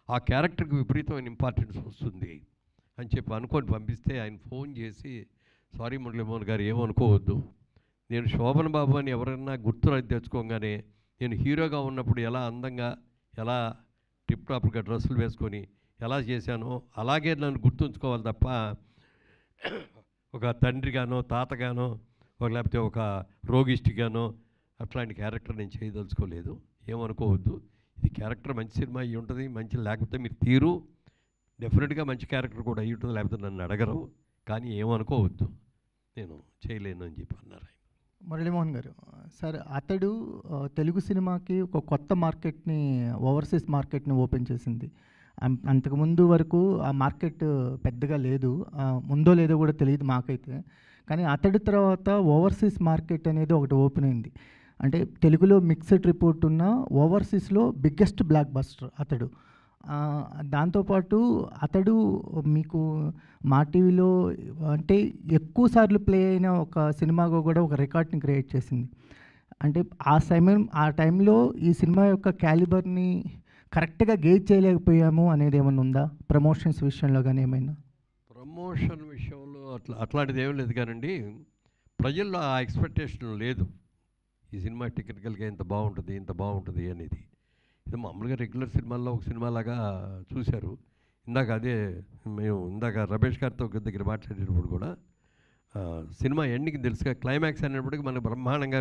ఆ క్యారెక్టర్కి విపరీతమైన ఇంపార్టెన్స్ వస్తుంది అని చెప్పి అనుకొని పంపిస్తే ఆయన ఫోన్ చేసి సారీ మురళీమోహన్ గారు ఏమనుకోవద్దు. నేను శోభన్ బాబు అని ఎవరైనా గుర్తు తెచ్చుకోగానే నేను హీరోగా ఉన్నప్పుడు ఎలా అందంగా, ఎలా టిప్ టాప్గా డ్రెస్సులు వేసుకొని ఎలా చేశానో అలాగే నన్ను గుర్తుంచుకోవాలి తప్ప ఒక తండ్రిగానో, తాతగానో, లేకపోతే ఒక రోగిష్టిగానో అట్లాంటి క్యారెక్టర్ నేను చేయదలుచుకోలేదు. ఏమనుకోవద్దు. ఇది క్యారెక్టర్ మంచి సినిమా అయ్యి ఉంటుంది, మంచి లేకపోతే మీరు తీరు డెఫినెట్గా మంచి క్యారెక్టర్ కూడా అయ్యి ఉంటుంది, లేకపోతే నన్ను అడగరు. కానీ ఏమనుకోవద్దు, నేను చేయలేను అని చెప్పి అన్నారు. మురళీమోహన్ గారు, సార్ అతడు తెలుగు సినిమాకి ఒక కొత్త మార్కెట్ని, ఓవర్సీస్ మార్కెట్ని ఓపెన్ చేసింది. అంతకుముందు వరకు ఆ మార్కెట్ పెద్దగా లేదు, ఉందో లేదో కూడా తెలియదు మాకైతే. కానీ అతడి తర్వాత ఓవర్సీస్ మార్కెట్ అనేది ఒకటి ఓపెన్ అయింది. అంటే తెలుగులో మిక్స్డ్ రిపోర్ట్ ఉన్న ఓవర్సీస్లో బిగ్గెస్ట్ బ్లాక్ బస్టర్ అతడు. దాంతోపాటు అతడు మీకు మా టీవీలో అంటే ఎక్కువ సార్లు ప్లే అయిన ఒక సినిమాగా కూడా ఒక రికార్డ్ని క్రియేట్ చేసింది. అంటే ఆ టైంలో ఈ సినిమా యొక్క క్యాలిబర్ని కరెక్ట్గా గేజ్ చేయలేకపోయాము అనేది ఏమైనా ఉందా ప్రమోషన్స్ విషయంలో కానీ? ఏమైనా ప్రమోషన్ విషయంలో అట్లాంటిది ఏమీ లేదు కానండి, ప్రజల్లో ఆ ఎక్స్పెక్టేషన్ లేదు. ఈ సినిమా టెక్నికల్గా ఇంత బాగుంటుంది అనేది. ఇది మామూలుగా రెగ్యులర్ సినిమాల్లో ఒక సినిమాలాగా చూశారు. ఇందాక రమేష్ గారితో ఒక దగ్గర మాట్లాడేటప్పుడు కూడా సినిమా ఎండింగ్ తెలుసుగా, క్లైమాక్స్ అనేటప్పటికి మనకు బ్రహ్మాండంగా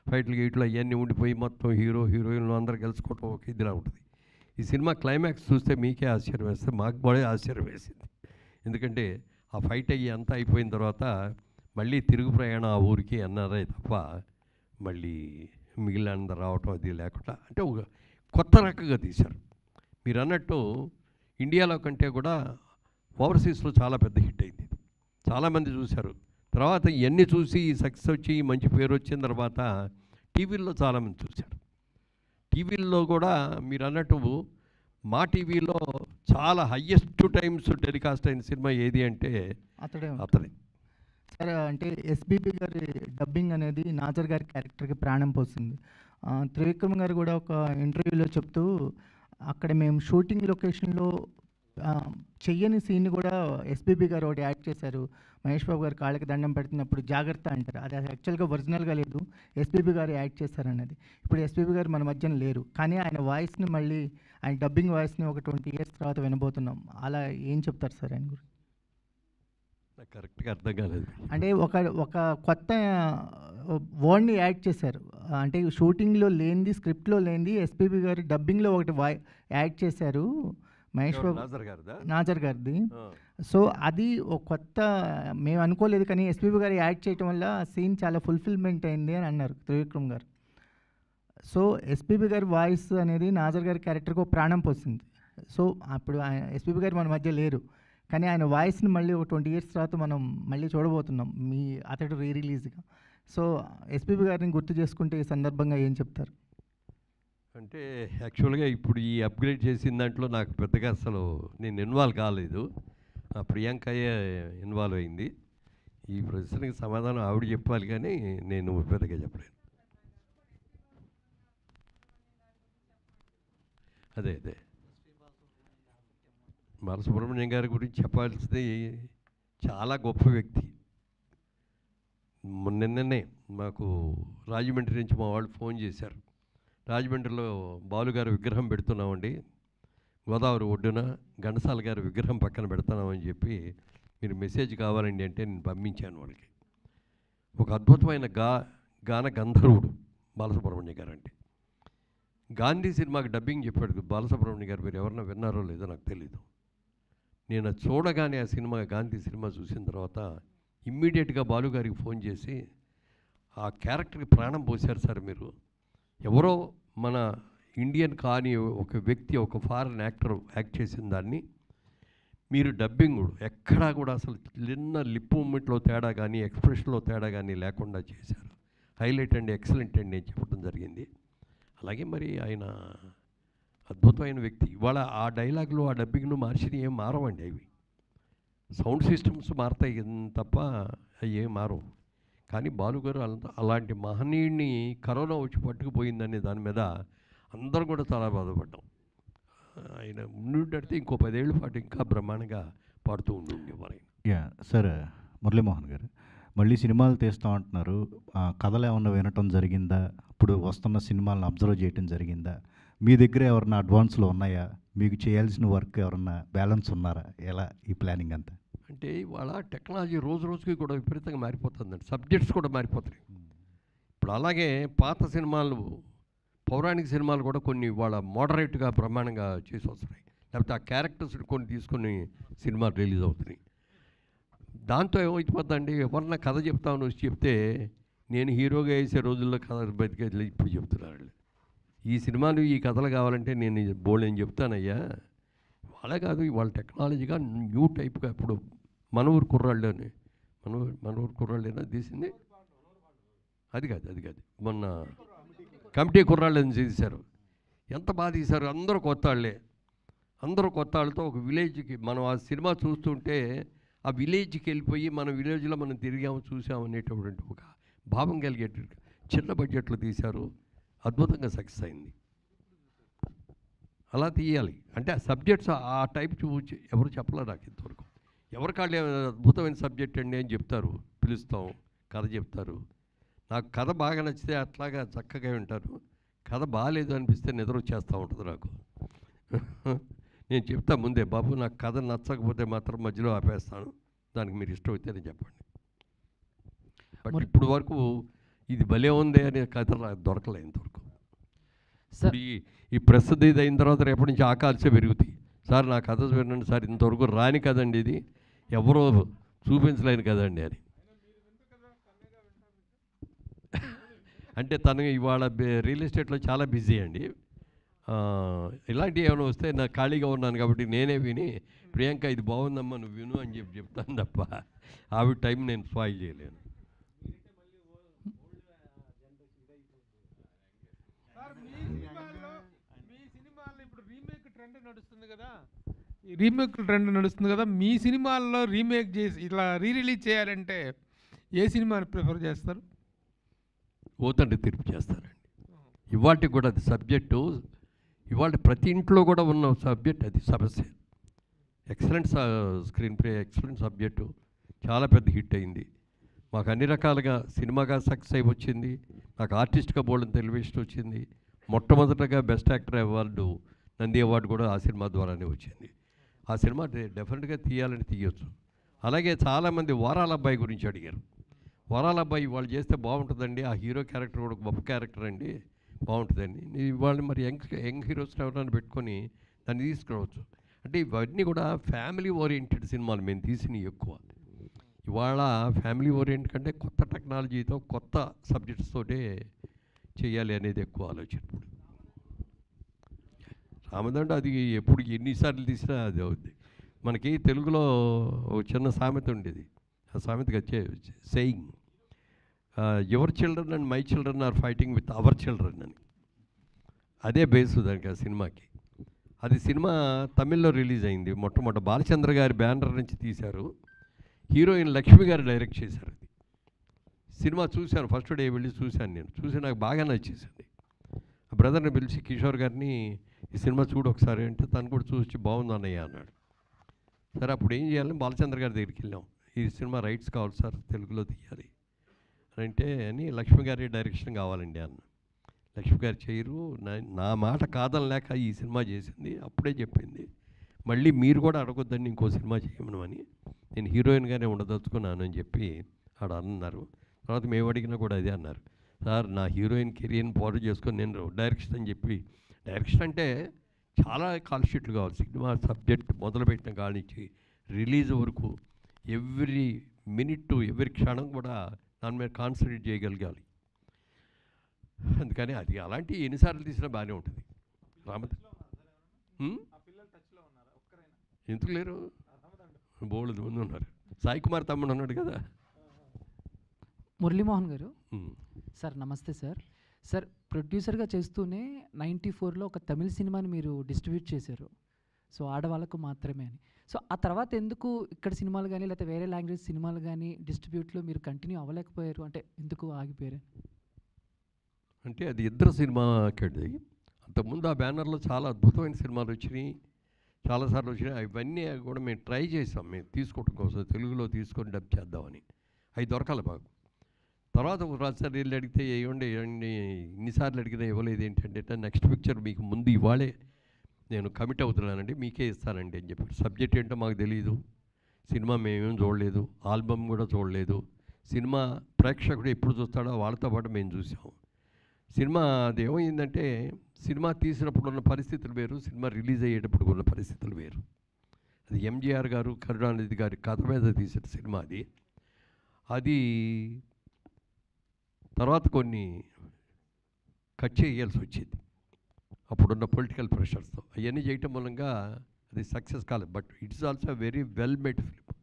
ఫైట్లు గీట్లు అవన్నీ ఉండిపోయి మొత్తం హీరోయిన్లు అందరూ గెలుచుకోవటం ఒక ఇదిలా ఉంటుంది. ఈ సినిమా క్లైమాక్స్ చూస్తే మీకే ఆశ్చర్యం వేస్తే మాకు కూడా ఆశ్చర్యం వేసింది. ఎందుకంటే ఆ ఫైట్ అయ్యి అంతా అయిపోయిన తర్వాత మళ్ళీ తిరుగు ప్రయాణం ఆ ఊరికి అన్నారే తప్ప మళ్ళీ మిగిలినంత రావటం అది లేకుండా అంటే ఒక కొత్త రకంగా తీశారు. మీరు అన్నట్టు ఇండియాలో కంటే కూడా ఓవర్సీస్లో చాలా పెద్ద హిట్ అయింది. చాలామంది చూశారు. తర్వాత ఇవన్నీ చూసి సక్సెస్ వచ్చి మంచి పేరు వచ్చిన తర్వాత టీవీల్లో చాలామంది చూశారు. టీవీల్లో కూడా మీరు అన్నట్టు మా టీవీలో చాలా హయ్యెస్ట్ టైమ్స్ టెలికాస్ట్ అయిన సినిమా ఏది అంటే అతడే. సరే, అంటే ఎస్బీబీ గారి డబ్బింగ్ అనేది నాజర్ గారి క్యారెక్టర్కి ప్రాణం పోసింది. త్రివిక్రమ్ గారు కూడా ఒక ఇంటర్వ్యూలో చెప్తూ అక్కడ మేము షూటింగ్ లొకేషన్లో చెయ్యని సీన్ కూడా ఎస్బీబీ గారు ఒకటి యాడ్ చేశారు. మహేష్ బాబు గారు కాళ్ళకి దండం పెడుతున్నప్పుడు జాగ్రత్త అంటారు. అది యాక్చువల్గా ఒరిజినల్గా లేదు, ఎస్బీబీ గారు యాడ్ చేశారన్నది. ఇప్పుడు ఎస్బీబీ గారు మన మధ్యన లేరు, కానీ ఆయన వాయిస్ని మళ్ళీ ఆయన డబ్బింగ్ వాయిస్ని ఒక 20 years తర్వాత వినబోతున్నాం. అలా ఏం చెప్తారు సార్ ఆయన గురించి? కరెక్ట్గా అర్థం కాలేదు. అంటే ఒక కొత్త వర్డ్ని యాడ్ చేశారు. అంటే షూటింగ్లో లేనిది, స్క్రిప్ట్లో లేనిది ఎస్పీబీ గారు డబ్బింగ్లో ఒకటి యాడ్ చేశారు మహేష్ బాబు నాజర్ గారిది. సో అది ఒక కొత్త, మేము అనుకోలేదు కానీ ఎస్పీబీ గారు యాడ్ చేయటం వల్ల సీన్ చాలా ఫుల్ఫిల్మెంట్ అయింది అని అన్నారు త్రివిక్రమ్ గారు. సో ఎస్పీబీ గారి వాయిస్ అనేది నాజర్ గారి క్యారెక్టర్కి ఒక ప్రాణం పోసింది. సో అప్పుడు ఎస్పీబీ గారు మన మధ్య లేరు, కానీ ఆయన వాయిస్ని మళ్ళీ ఒక 20 years తర్వాత మనం మళ్ళీ చూడబోతున్నాం అతడు రిలీజ్గా. సో ఎస్పీబీ గారిని గుర్తు చేసుకుంటే ఈ సందర్భంగా ఏం చెప్తారు? అంటే యాక్చువల్గా ఇప్పుడు ఈ అప్గ్రేడ్ చేసిన దాంట్లో నాకు పెద్దగా అసలు నేను ఇన్వాల్వ్ కాలేదు, ప్రియాంకయ్యే ఇన్వాల్వ్ అయింది. ఈ ప్రశ్నకి సమాధానం ఆవిడ చెప్పాలి కానీ నేను పెద్దగా చెప్పలేను. అదే బాలసుబ్రహ్మణ్యం గారి గురించి చెప్పాల్సింది చాలా గొప్ప వ్యక్తి. నిన్ననే మాకు రాజమండ్రి నుంచి మా వాళ్ళు ఫోన్ చేశారు, రాజమండ్రిలో బాలుగారి విగ్రహం పెడుతున్నామండి, గోదావరి ఒడ్డున ఘంటసాల గారి విగ్రహం పక్కన పెడుతున్నామని చెప్పి మీరు మెసేజ్ కావాలండి అంటే నేను పంపించాను వాళ్ళకి. ఒక అద్భుతమైన గాన గంధర్వుడు బాలసుబ్రహ్మణ్యం గారు. అంటే గాంధీ సినిమాకి డబ్బింగ్ చెప్పాడు బాలసుబ్రహ్మణ్యం గారు. మీరు ఎవరన్నా విన్నారో లేదో నాకు తెలీదు. నేను చూడగానే ఆ సినిమా, గాంధీ సినిమా చూసిన తర్వాత ఇమ్మీడియట్గా బాలుగారికి ఫోన్ చేసి ఆ క్యారెక్టర్కి ప్రాణం పోశారు సార్ మీరు. ఎవరో మన ఇండియన్ కానీ ఒక వ్యక్తి, ఒక ఫారెన్ యాక్టర్ యాక్ట్ చేసిన దాన్ని మీరు డబ్బింగ్ ఎక్కడా కూడా అసలు చిన్న లిప్ మూమెంట్లో తేడా కానీ ఎక్స్ప్రెషన్లో తేడా కానీ లేకుండా చేశారు. హైలైట్ అండి, ఎక్సలెంట్ అండి అని చెప్పడం జరిగింది. అలాగే మరి ఆయన అద్భుతమైన వ్యక్తి. ఇవాళ ఆ డైలాగులు, ఆ డబ్బింగ్ను మార్చిని ఏం మారవండి. అవి సౌండ్ సిస్టమ్స్ మారుతాయి తప్ప అవి ఏం మారవు. కానీ బాలుగారు అలాంటి మహనీయుడిని కరోనా వచ్చి పట్టుకుపోయిందనే దాని మీద అందరం కూడా చాలా బాధపడ్డాం. ఆయన ఉండుంటే ఇంకో 10 ఏళ్ళ పాటు ఇంకా బ్రహ్మాండంగా పాడుతూ ఉండేవారు. సార్ మురళీమోహన్ గారు, మళ్ళీ సినిమాలు తీస్తాం అంటున్నారు. కథలు ఏమన్నా వినటం జరిగిందా? ఇప్పుడు వస్తున్న సినిమాలను అబ్జర్వ్ చేయటం జరిగిందా? మీ దగ్గర ఎవరన్నా అడ్వాన్స్లో ఉన్నాయా? మీకు చేయాల్సిన వర్క్ ఎవరన్నా బ్యాలెన్స్ ఉన్నారా? ఎలా ఈ ప్లానింగ్ అంతా? అంటే ఇవాళ టెక్నాలజీ రోజు రోజుకి కూడా విపరీతంగా మారిపోతుందండి. సబ్జెక్ట్స్ కూడా మారిపోతున్నాయి. ఇప్పుడు అలాగే పాత సినిమాలు, పౌరాణిక సినిమాలు కూడా కొన్ని ఇవాళ మోడరేట్గా బ్రహ్మాండంగా చేసి వస్తున్నాయి. లేకపోతే ఆ క్యారెక్టర్స్ కొన్ని తీసుకొని సినిమాలు రిలీజ్ అవుతున్నాయి. దాంతో ఏమైపోతుందండి, ఎవరన్నా కథ చెప్తామని వచ్చి చెప్తే నేను హీరోగా వేసే రోజుల్లో కథ బతికేది ఇప్పుడు చెప్తున్నారు. ఈ సినిమాలు ఈ కథలు కావాలంటే నేను బోల్డ్ చెప్తానయ్యా. వాళ్ళే కాదు, ఇవాళ టెక్నాలజీగా న్యూ టైప్గా ఇప్పుడు మన ఊరు కుర్రాళ్ళని మన ఊరు కుర్రాళ్ళేనా తీసింది? అది కాదు మొన్న కమిటీ కుర్రాళ్ళని తీశారు. ఎంత బాగా తీశారు. అందరూ కొత్త వాళ్ళతో ఒక విలేజ్కి మనం ఆ సినిమా చూస్తుంటే ఆ విలేజ్కి వెళ్ళిపోయి మన విలేజ్లో మనం తిరిగాము చూసాము అనేటటువంటి ఒక భావం కలిగేటట్టు చిన్న బడ్జెట్లో తీశారు. అద్భుతంగా సక్సెస్ అయింది. అలా తీయాలి అంటే ఆ సబ్జెక్ట్స్ ఆ టైప్ చూసి ఎవరు చెప్పలే నాకు ఇంతవరకు. ఎవరికాళ్ళు అద్భుతమైన సబ్జెక్ట్ అండి అని చెప్తారు, పిలుస్తాం, కథ చెప్తారు. నాకు కథ బాగా నచ్చితే అట్లాగా చక్కగా వింటారు. కథ బాగాలేదు అనిపిస్తే నిద్ర వచ్చేస్తూ ఉంటుంది నాకు. నేను చెప్తా ముందే, బాబు నాకు కథ నచ్చకపోతే మాత్రం మధ్యలో ఆపేస్తాను, దానికి మీరు ఇష్టం అయితే నేను చెప్పండి. బట్ ఇప్పుడు వరకు ఇది భలే ఉంది అనే కథ దొరకలే ఇంతవరకు. ఈ ప్రస్తుతం ఇది అయిన తర్వాత రేపటి నుంచి ఆకాశే పెరుగుతాయి. సార్ నా కథ వినండి సార్, ఇంతవరకు రాని కదండి, ఇది ఎవరో చూపించలేని కదండి అని. అంటే తను ఇవాళ రియల్ ఎస్టేట్లో చాలా బిజీ అండి. ఇలాంటివి ఏమైనా వస్తే నాకు ఖాళీగా ఉన్నాను కాబట్టి నేనే విని, ప్రియాంక ఇది బాగుందమ్మా నువ్వు విను అని చెప్తాను తప్ప ఆవిడ టైం నేను స్పాయిల్ చేయలేను. రీమేక్ ట్రెండ్ నడుస్తుంది కదా, మీ సినిమాల్లో రీమేక్ చేసి ఇట్లా రిలీజ్ చేయాలంటే ఏ సినిమాని ప్రిఫర్ చేస్తారు? ఓతండ్రి తీర్పు చేస్తారండి. ఇవాళకి కూడా అది సబ్జెక్టు, ఇవాళ ప్రతి ఇంట్లో కూడా ఉన్న సబ్జెక్ట్ అది సమస్య. Excellent screen play, excellent subject, చాలా పెద్ద హిట్ అయింది. మాకు అన్ని రకాలుగా సినిమాగా సక్సెస్ అయి వచ్చింది. నాకు ఆర్టిస్ట్గా బోల్డెన్ టెలివిజన్ వచ్చింది. మొట్టమొదటగా best actor award, Nandi award కూడా ఆ సినిమా ద్వారానే వచ్చింది. ఆ సినిమా డెఫినెట్గా తీయాలని తీయొచ్చు. అలాగే చాలామంది వారాల అబ్బాయి గురించి అడిగారు. వారాల అబ్బాయి వాళ్ళు చేస్తే బాగుంటుందండి, ఆ హీరో క్యారెక్టర్ కూడా గొప్ప క్యారెక్టర్ అండి, బాగుంటుందండి. ఇవాళ మరి యంగ్ హీరోస్ ఎవరైనా పెట్టుకొని దాన్ని తీసుకురావచ్చు. అంటే ఇవన్నీ కూడా ఫ్యామిలీ ఓరియంటెడ్ సినిమాలు మేము తీసినవి ఎక్కువ. ఇవాళ ఫ్యామిలీ ఓరియంట్ కంటే కొత్త టెక్నాలజీతో కొత్త సబ్జెక్ట్స్ తోటే చేయాలి అనేది ఎక్కువ ఆలోచన. ఇప్పుడు రామదండ అది ఎప్పుడు ఎన్నిసార్లు తీసినా అది అవుద్ది. మనకి తెలుగులో ఒక చిన్న సామెత ఉండేది, ఆ సామెతకి వచ్చే saying, your children and my children are fighting with our children అని. అదే బేస్ దానికి ఆ సినిమాకి. అది సినిమా తమిళ్లో రిలీజ్ అయింది. మొట్టమొదటి బాలచంద్ర గారి బ్యానర్ నుంచి తీశారు. హీరోయిన్ లక్ష్మి గారు డైరెక్ట్ చేశారు. అది సినిమా చూశాను, ఫస్ట్ డే వెళ్ళి చూశాను. నేను చూసి నాకు బాగా నచ్చేసింది. ఆ బ్రదర్ని పిలిచి కిషోర్ గారిని ఈ సినిమా చూడు ఒకసారి అంటే తను కూడా చూసి బాగుంది అన్నయ్య అన్నాడు. సరే అప్పుడు ఏం చేయాలని బాలచంద్ర గారి దగ్గరికి వెళ్ళాం. ఈ సినిమా రైట్స్ కావాలి సార్, తెలుగులో తీయాలి అంటే అని లక్ష్మి గారి డైరెక్షన్ కావాలండి అన్న. లక్ష్మి గారు చేయరు, నా మాట కాదనలేక ఈ సినిమా చేసింది. అప్పుడే చెప్పింది మళ్ళీ మీరు కూడా అడగొద్దని ఇంకో సినిమా చేయమని, నేను హీరోయిన్గానే ఉండదలుచుకున్నాను అని చెప్పి ఆడ అన్నారు. తర్వాత మేము అడిగినా కూడా అదే అన్నారు, సార్ నా హీరోయిన్ కెరియర్ని పాడు చేసుకొని నేను డైరెక్షన్ అని చెప్పి. డైరెక్షన్ అంటే చాలా కాల్ షీట్లు కావాలి. సినిమా సబ్జెక్ట్ మొదలుపెట్టిన కాడి నుంచి రిలీజ్ వరకు ఎవ్రీ మినిట్ ఎవ్రీ క్షణం కూడా దాని మీద కాన్సన్ట్రేట్ చేయగలగాలి. అందుకని అది అలాంటి ఎన్నిసార్లు తీసినా బాగానే ఉంటుంది. ఎందుకు లేరు, బోల్డ్ మంది ఉన్నారు. సాయి కుమార్ తమ్ముడు ఉన్నాడు కదా. మురళీమోహన్ గారు సార్, నమస్తే సార్. సార్ ప్రొడ్యూసర్గా చేస్తూనే 94లో ఒక తమిళ సినిమాని మీరు డిస్ట్రిబ్యూట్ చేశారు, సో ఆడవాళ్ళకు మాత్రమే అని. సో ఆ తర్వాత ఎందుకు ఇక్కడ సినిమాలు కానీ లేకపోతే వేరే లాంగ్వేజ్ సినిమాలు కానీ డిస్ట్రిబ్యూట్లో మీరు కంటిన్యూ అవ్వలేకపోయారు? అంటే ఎందుకు ఆగిపోయారు? అంటే అది ఇద్దరు సినిమాకి. అంతకుముందు ఆ బ్యానర్లో చాలా అద్భుతమైన సినిమాలు వచ్చినాయి, చాలాసార్లు వచ్చినాయి. అవన్నీ కూడా మేము ట్రై చేసాం, మేము తీసుకోవడం కోసం తెలుగులో తీసుకొని డబ్ చేద్దామని. అవి దొరకాలి మాకు. తర్వాత ఒకసారి వెళ్ళి అడిగితే ఇవ్వండి ఇన్నిసార్లు అడిగినా ఇవ్వలేదు ఏంటంటే నెక్స్ట్ పిక్చర్ మీకు ముందు ఇవాళే నేను కమిట్ అవుతున్నానండి, మీకే ఇస్తానండి అని చెప్పారు. సబ్జెక్ట్ ఏంటో మాకు తెలియదు, సినిమా మేమేం చూడలేదు, ఆల్బమ్ కూడా చూడలేదు. సినిమా ప్రేక్షకుడు ఎప్పుడు చూస్తాడో వాళ్ళతో పాటు మేము చూసాము. సినిమా అది ఏమైందంటే సినిమా తీసినప్పుడు ఉన్న పరిస్థితులు వేరు, సినిమా రిలీజ్ అయ్యేటప్పుడు ఉన్న పరిస్థితులు వేరు. అది ఎంజీఆర్ గారు కరుణానిధి గారి కథ మీద తీసిన సినిమా అది. అది తర్వాత కొన్ని కట్ చేయాల్సి వచ్చింది అప్పుడున్న పొలిటికల్ ప్రెషర్స్తో. అవన్నీ చేయటం మూలంగా అది సక్సెస్ కాలేదు. But it's also very well made film.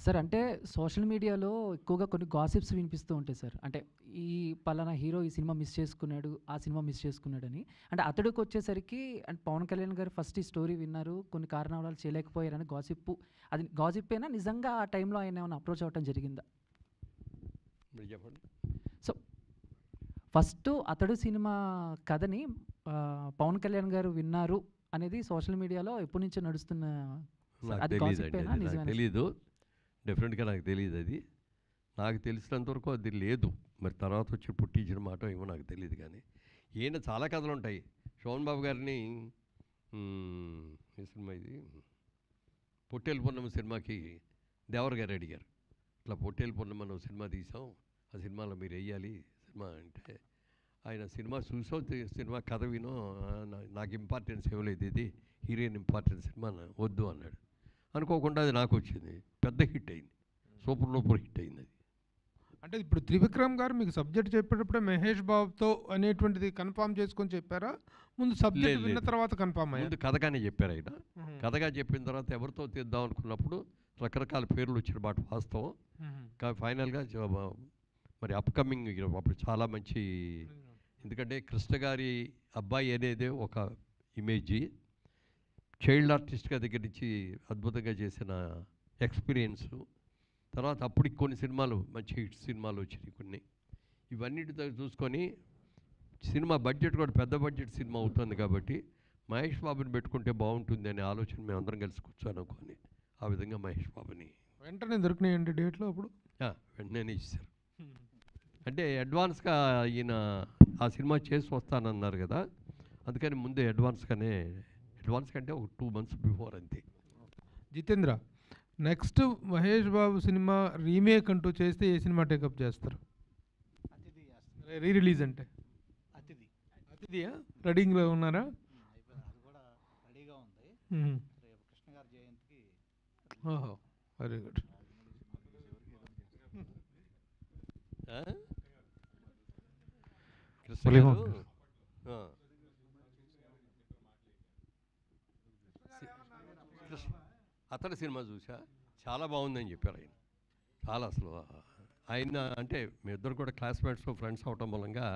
Sir అంటే సోషల్ మీడియాలో ఎక్కువగా కొన్ని గాసిప్స్ వినిపిస్తూ ఉంటాయి సార్. అంటే ఈ పలానా హీరో ఈ సినిమా మిస్ చేసుకున్నాడు, ఆ సినిమా మిస్ చేసుకున్నాడని. అంటే అతడికి వచ్చేసరికి అంటే పవన్ కళ్యాణ్ గారు ఫస్ట్ ఈ స్టోరీ విన్నారు, కొన్ని కారణాల వల్ల చేయలేకపోయారని గాసిప్. అది గాసిప్ అయినా నిజంగా ఆ టైంలో ఆయన ఏమైనా అప్రోచ్ అవ్వటం జరిగిందా? చెప్పండి. సో ఫస్ట్ అతడు సినిమా కథని పవన్ కళ్యాణ్ గారు విన్నారు అనేది సోషల్ మీడియాలో ఎప్పటి నుంచో నడుస్తున్న. అది గాసిప్ అయినా నిజమేనా? తెలీదు, డెఫినెట్గా నాకు తెలియదు. అది నాకు తెలిసినంతవరకు అది లేదు. మరి తర్వాత వచ్చి పుట్టించిన మాట ఏమో నాకు తెలియదు. కానీ ఈయన చాలా కథలు ఉంటాయి. శోభన్ బాబు గారిని ఈ సినిమా ఇది పొట్టేలు పూర్ణమ సినిమాకి దేవర్ గారు అడిగారు, ఇట్లా పొట్టేలు పూర్ణమ మనం సినిమా తీసాం, ఆ సినిమాలో మీరు వేయాలి సినిమా అంటే, ఆయన సినిమా చూసో సినిమా కథ వినో నాకు ఇంపార్టెన్స్ ఇవ్వలేదు, ఇది హీరోయిన్ ఇంపార్టెన్స్ సినిమా వద్దు అన్నాడు. అనుకోకుండా అది నాకు వచ్చింది, పెద్ద హిట్ అయింది, సూపర్ డూపర్ హిట్ అయింది అది. అంటే ఇప్పుడు త్రివిక్రమ్ గారు మీకు సబ్జెక్ట్ చెప్పేటప్పుడే మహేష్ బాబుతో అనేటువంటిది కన్ఫామ్ చేసుకొని చెప్పారా, ముందు సబ్జెక్ట్ విన్న తర్వాత కన్ఫామ్ అయ్యారు? ముందు కథగానే చెప్పారు ఆయన. కథగా చెప్పిన తర్వాత ఎవరితో తీద్దాం అనుకున్నప్పుడు రకరకాల పేర్లు వచ్చిన మాట వాస్తవం. కానీ ఫైనల్గా మరి అప్కమింగ్ అప్పుడు చాలా మంచి, ఎందుకంటే కృష్ణ గారి అబ్బాయి అనేది ఒక ఇమేజీ, చైల్డ్ ఆర్టిస్ట్గా దగ్గర నుంచి అద్భుతంగా చేసిన ఎక్స్పీరియన్సు, తర్వాత అప్పటికి కొన్ని సినిమాలు మంచి హిట్ సినిమాలు వచ్చినాయి కొన్ని. ఇవన్నిటితో చూసుకొని సినిమా బడ్జెట్ కూడా పెద్ద బడ్జెట్ సినిమా అవుతుంది కాబట్టి మహేష్ బాబుని పెట్టుకుంటే బాగుంటుంది అనే ఆలోచన మేము అందరం కలిసి కూర్చొని అనుకోని ఆ విధంగా మహేష్ బాబుని వెంటనే దొరికినాయండి డేట్లో అప్పుడు? వెంటనే ఇచ్చారు. అంటే అడ్వాన్స్గా ఈయన ఆ సినిమా చేసి వస్తానన్నారు కదా, అందుకని ముందే అడ్వాన్స్ కంటే ఒక 2 months బిఫోర్ అంతే. Jitendra, next Mahesh Babu cinema remake అంటూ చేస్తే ఏ సినిమా టేకప్ చేస్తారు? రీ రిలీజ్ అంటే అతిథియా? రెడీలో ఉన్నారా? ఓహో, వెరీ గుడ్. అతని సినిమా చూసా, చాలా బాగుందని చెప్పారు ఆయన. చాలా అసలు ఆయన అంటే మీ ఇద్దరు కూడా క్లాస్మేట్స్ ఫ్రెండ్స్ అవటం మూలంగా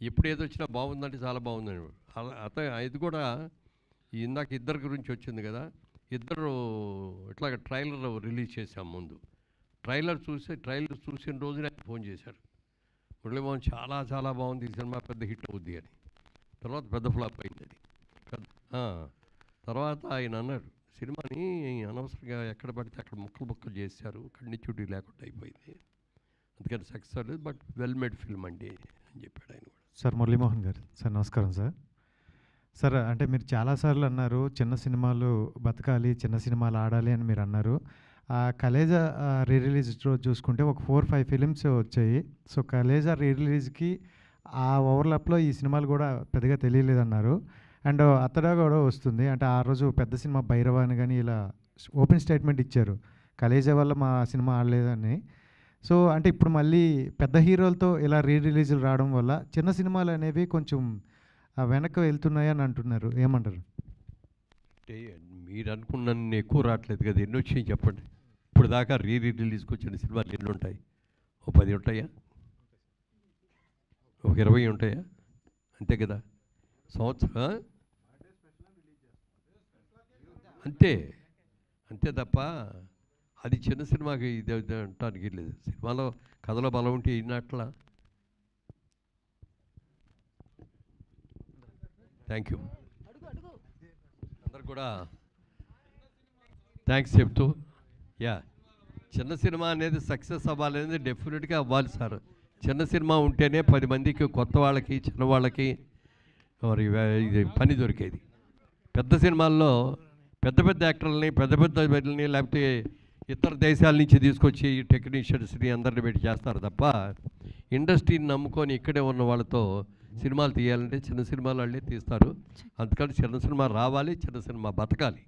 ఎప్పుడు ఏది వచ్చినా బాగుందంటే చాలా బాగుందని. ఇది కూడా ఇందాక ఇద్దరి గురించి వచ్చింది కదా, ఇద్దరు ఇట్లాగ ట్రైలర్ రిలీజ్ చేశాం ముందు. ట్రైలర్ చూసిన రోజున ఆయన ఫోన్ చేశాడు, మురళీమోహన్ చాలా చాలా బాగుంది ఈ సినిమా, పెద్ద హిట్ అవుద్ది అని. తర్వాత పెద్ద ఫ్లాప్ అయింది అది. తర్వాత ఆయన అన్నాడు, సినిమాని అనవసరంగా ఎక్కడ పడితే అక్కడ ముక్కలు చేశారు, కంటిన్యూటీ లేకుండా అయిపోయింది, అందుకని సక్సెస్ అవ్వలేదు, బట్ వెల్ మేడ్ ఫిల్మ్ అండి అని చెప్పాడు ఆయన కూడా. సార్ మురళీమోహన్ గారు సార్ నమస్కారం సార్. సార్ అంటే మీరు చాలాసార్లు అన్నారు చిన్న సినిమాలు బతకాలి, చిన్న సినిమాలు ఆడాలి అని మీరు అన్నారు. కలేజా రీ రిలీజ్ రోజు చూసుకుంటే ఒక 4-5 ఫిలిమ్స్ వచ్చాయి. సో కలేజా రీ రిలీజ్కి ఆ ఓవర్లాప్లో ఈ సినిమాలు కూడా పెద్దగా తెలియలేదన్నారు. అండ్ అతడా కూడా వస్తుంది అంటే ఆ రోజు పెద్ద సినిమా భైరవ అని కానీ ఇలా ఓపెన్ స్టేట్మెంట్ ఇచ్చారు, కలేజా వల్ల మా సినిమా ఆడలేదని. సో అంటే ఇప్పుడు మళ్ళీ పెద్ద హీరోలతో ఇలా రీ రిలీజులు రావడం వల్ల చిన్న సినిమాలు అనేవి కొంచెం వెనక్కి వెళ్తున్నాయని అంటున్నారు, ఏమంటారు? అంటే మీరు అనుకున్న ఎక్కువ రావట్లేదు కదా, ఎన్ని వచ్చాయి చెప్పండి. ఇప్పుడు దాకా రిలీజ్కి వచ్చిన సినిమాలు ఎన్ని ఉంటాయి? ఓ 10 ఉంటాయా, ఒక 20 ఉంటాయా, అంతే కదా సంవత్సరం. అంతే తప్ప అది చిన్న సినిమాకి ఇది అంటానికి లేదు. సినిమాలో కథలో బలం ఉంటే ఇన్నట్లా. థ్యాంక్ యూ అందరు కూడా థ్యాంక్స్ చెప్తూ చిన్న సినిమా అనేది సక్సెస్ అవ్వాలనేది డెఫినెట్గా అవ్వాలి సార్. చిన్న సినిమా ఉంటేనే 10 మందికి, కొత్త వాళ్ళకి, చిన్నవాళ్ళకి మరి ఇది పని దొరికేది. పెద్ద సినిమాల్లో పెద్ద పెద్ద యాక్టర్లని, పెద్ద పెద్ద వీళ్ళని, లేకపోతే ఇతర దేశాల నుంచి తీసుకొచ్చి టెక్నీషియన్స్ని అందరిని పెట్టి చేస్తారు తప్ప ఇండస్ట్రీని నమ్ముకొని ఇక్కడే ఉన్న వాళ్ళతో సినిమాలు తీయాలంటే చిన్న సినిమాలు వాళ్ళే తీస్తారు. అందుకని చిన్న సినిమా రావాలి, చిన్న సినిమా బతకాలి.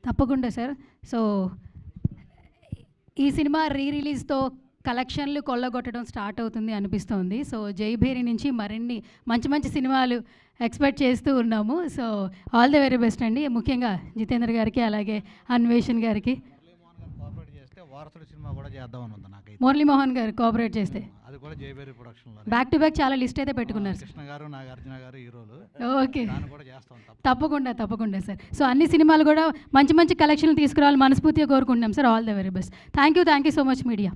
తప్పకుండా సార్. సో ఈ సినిమా రిలీజ్తో కలెక్షన్లు కొల్లగొట్టడం స్టార్ట్ అవుతుంది అనిపిస్తోంది. సో జైభేరి నుంచి మరిన్ని మంచి మంచి సినిమాలు ఎక్స్పెక్ట్ చేస్తూ ఉన్నాము. So all the very best అండి. ముఖ్యంగా జితేంద్ర గారికి, అలాగే అన్వేషణ్ గారికి. వారసుడు సినిమా కూడా చేద్దామని ఉంది నాకైతే. మురళీమోహన్ గారు కోఆపరేట్ చేస్తే అది కూడా జైబేరి ప్రొడక్షన్లో బ్యాక్ టు బ్యాక్ చాలా లిస్ట్ అయితే పెట్టుకున్నారు సార్. కృష్ణ గారు, నాగార్జున గారు హీరోలు. ఓకే, దాన్ని కూడా చేస్తాం తప్పకుండా సార్. సో అన్ని సినిమాలు కూడా మంచి మంచి కలెక్షన్లు తీసుకురావాలి మనస్ఫూర్తిగా కోరుకుంటున్నాం sir. All the very best. Thank you so much media.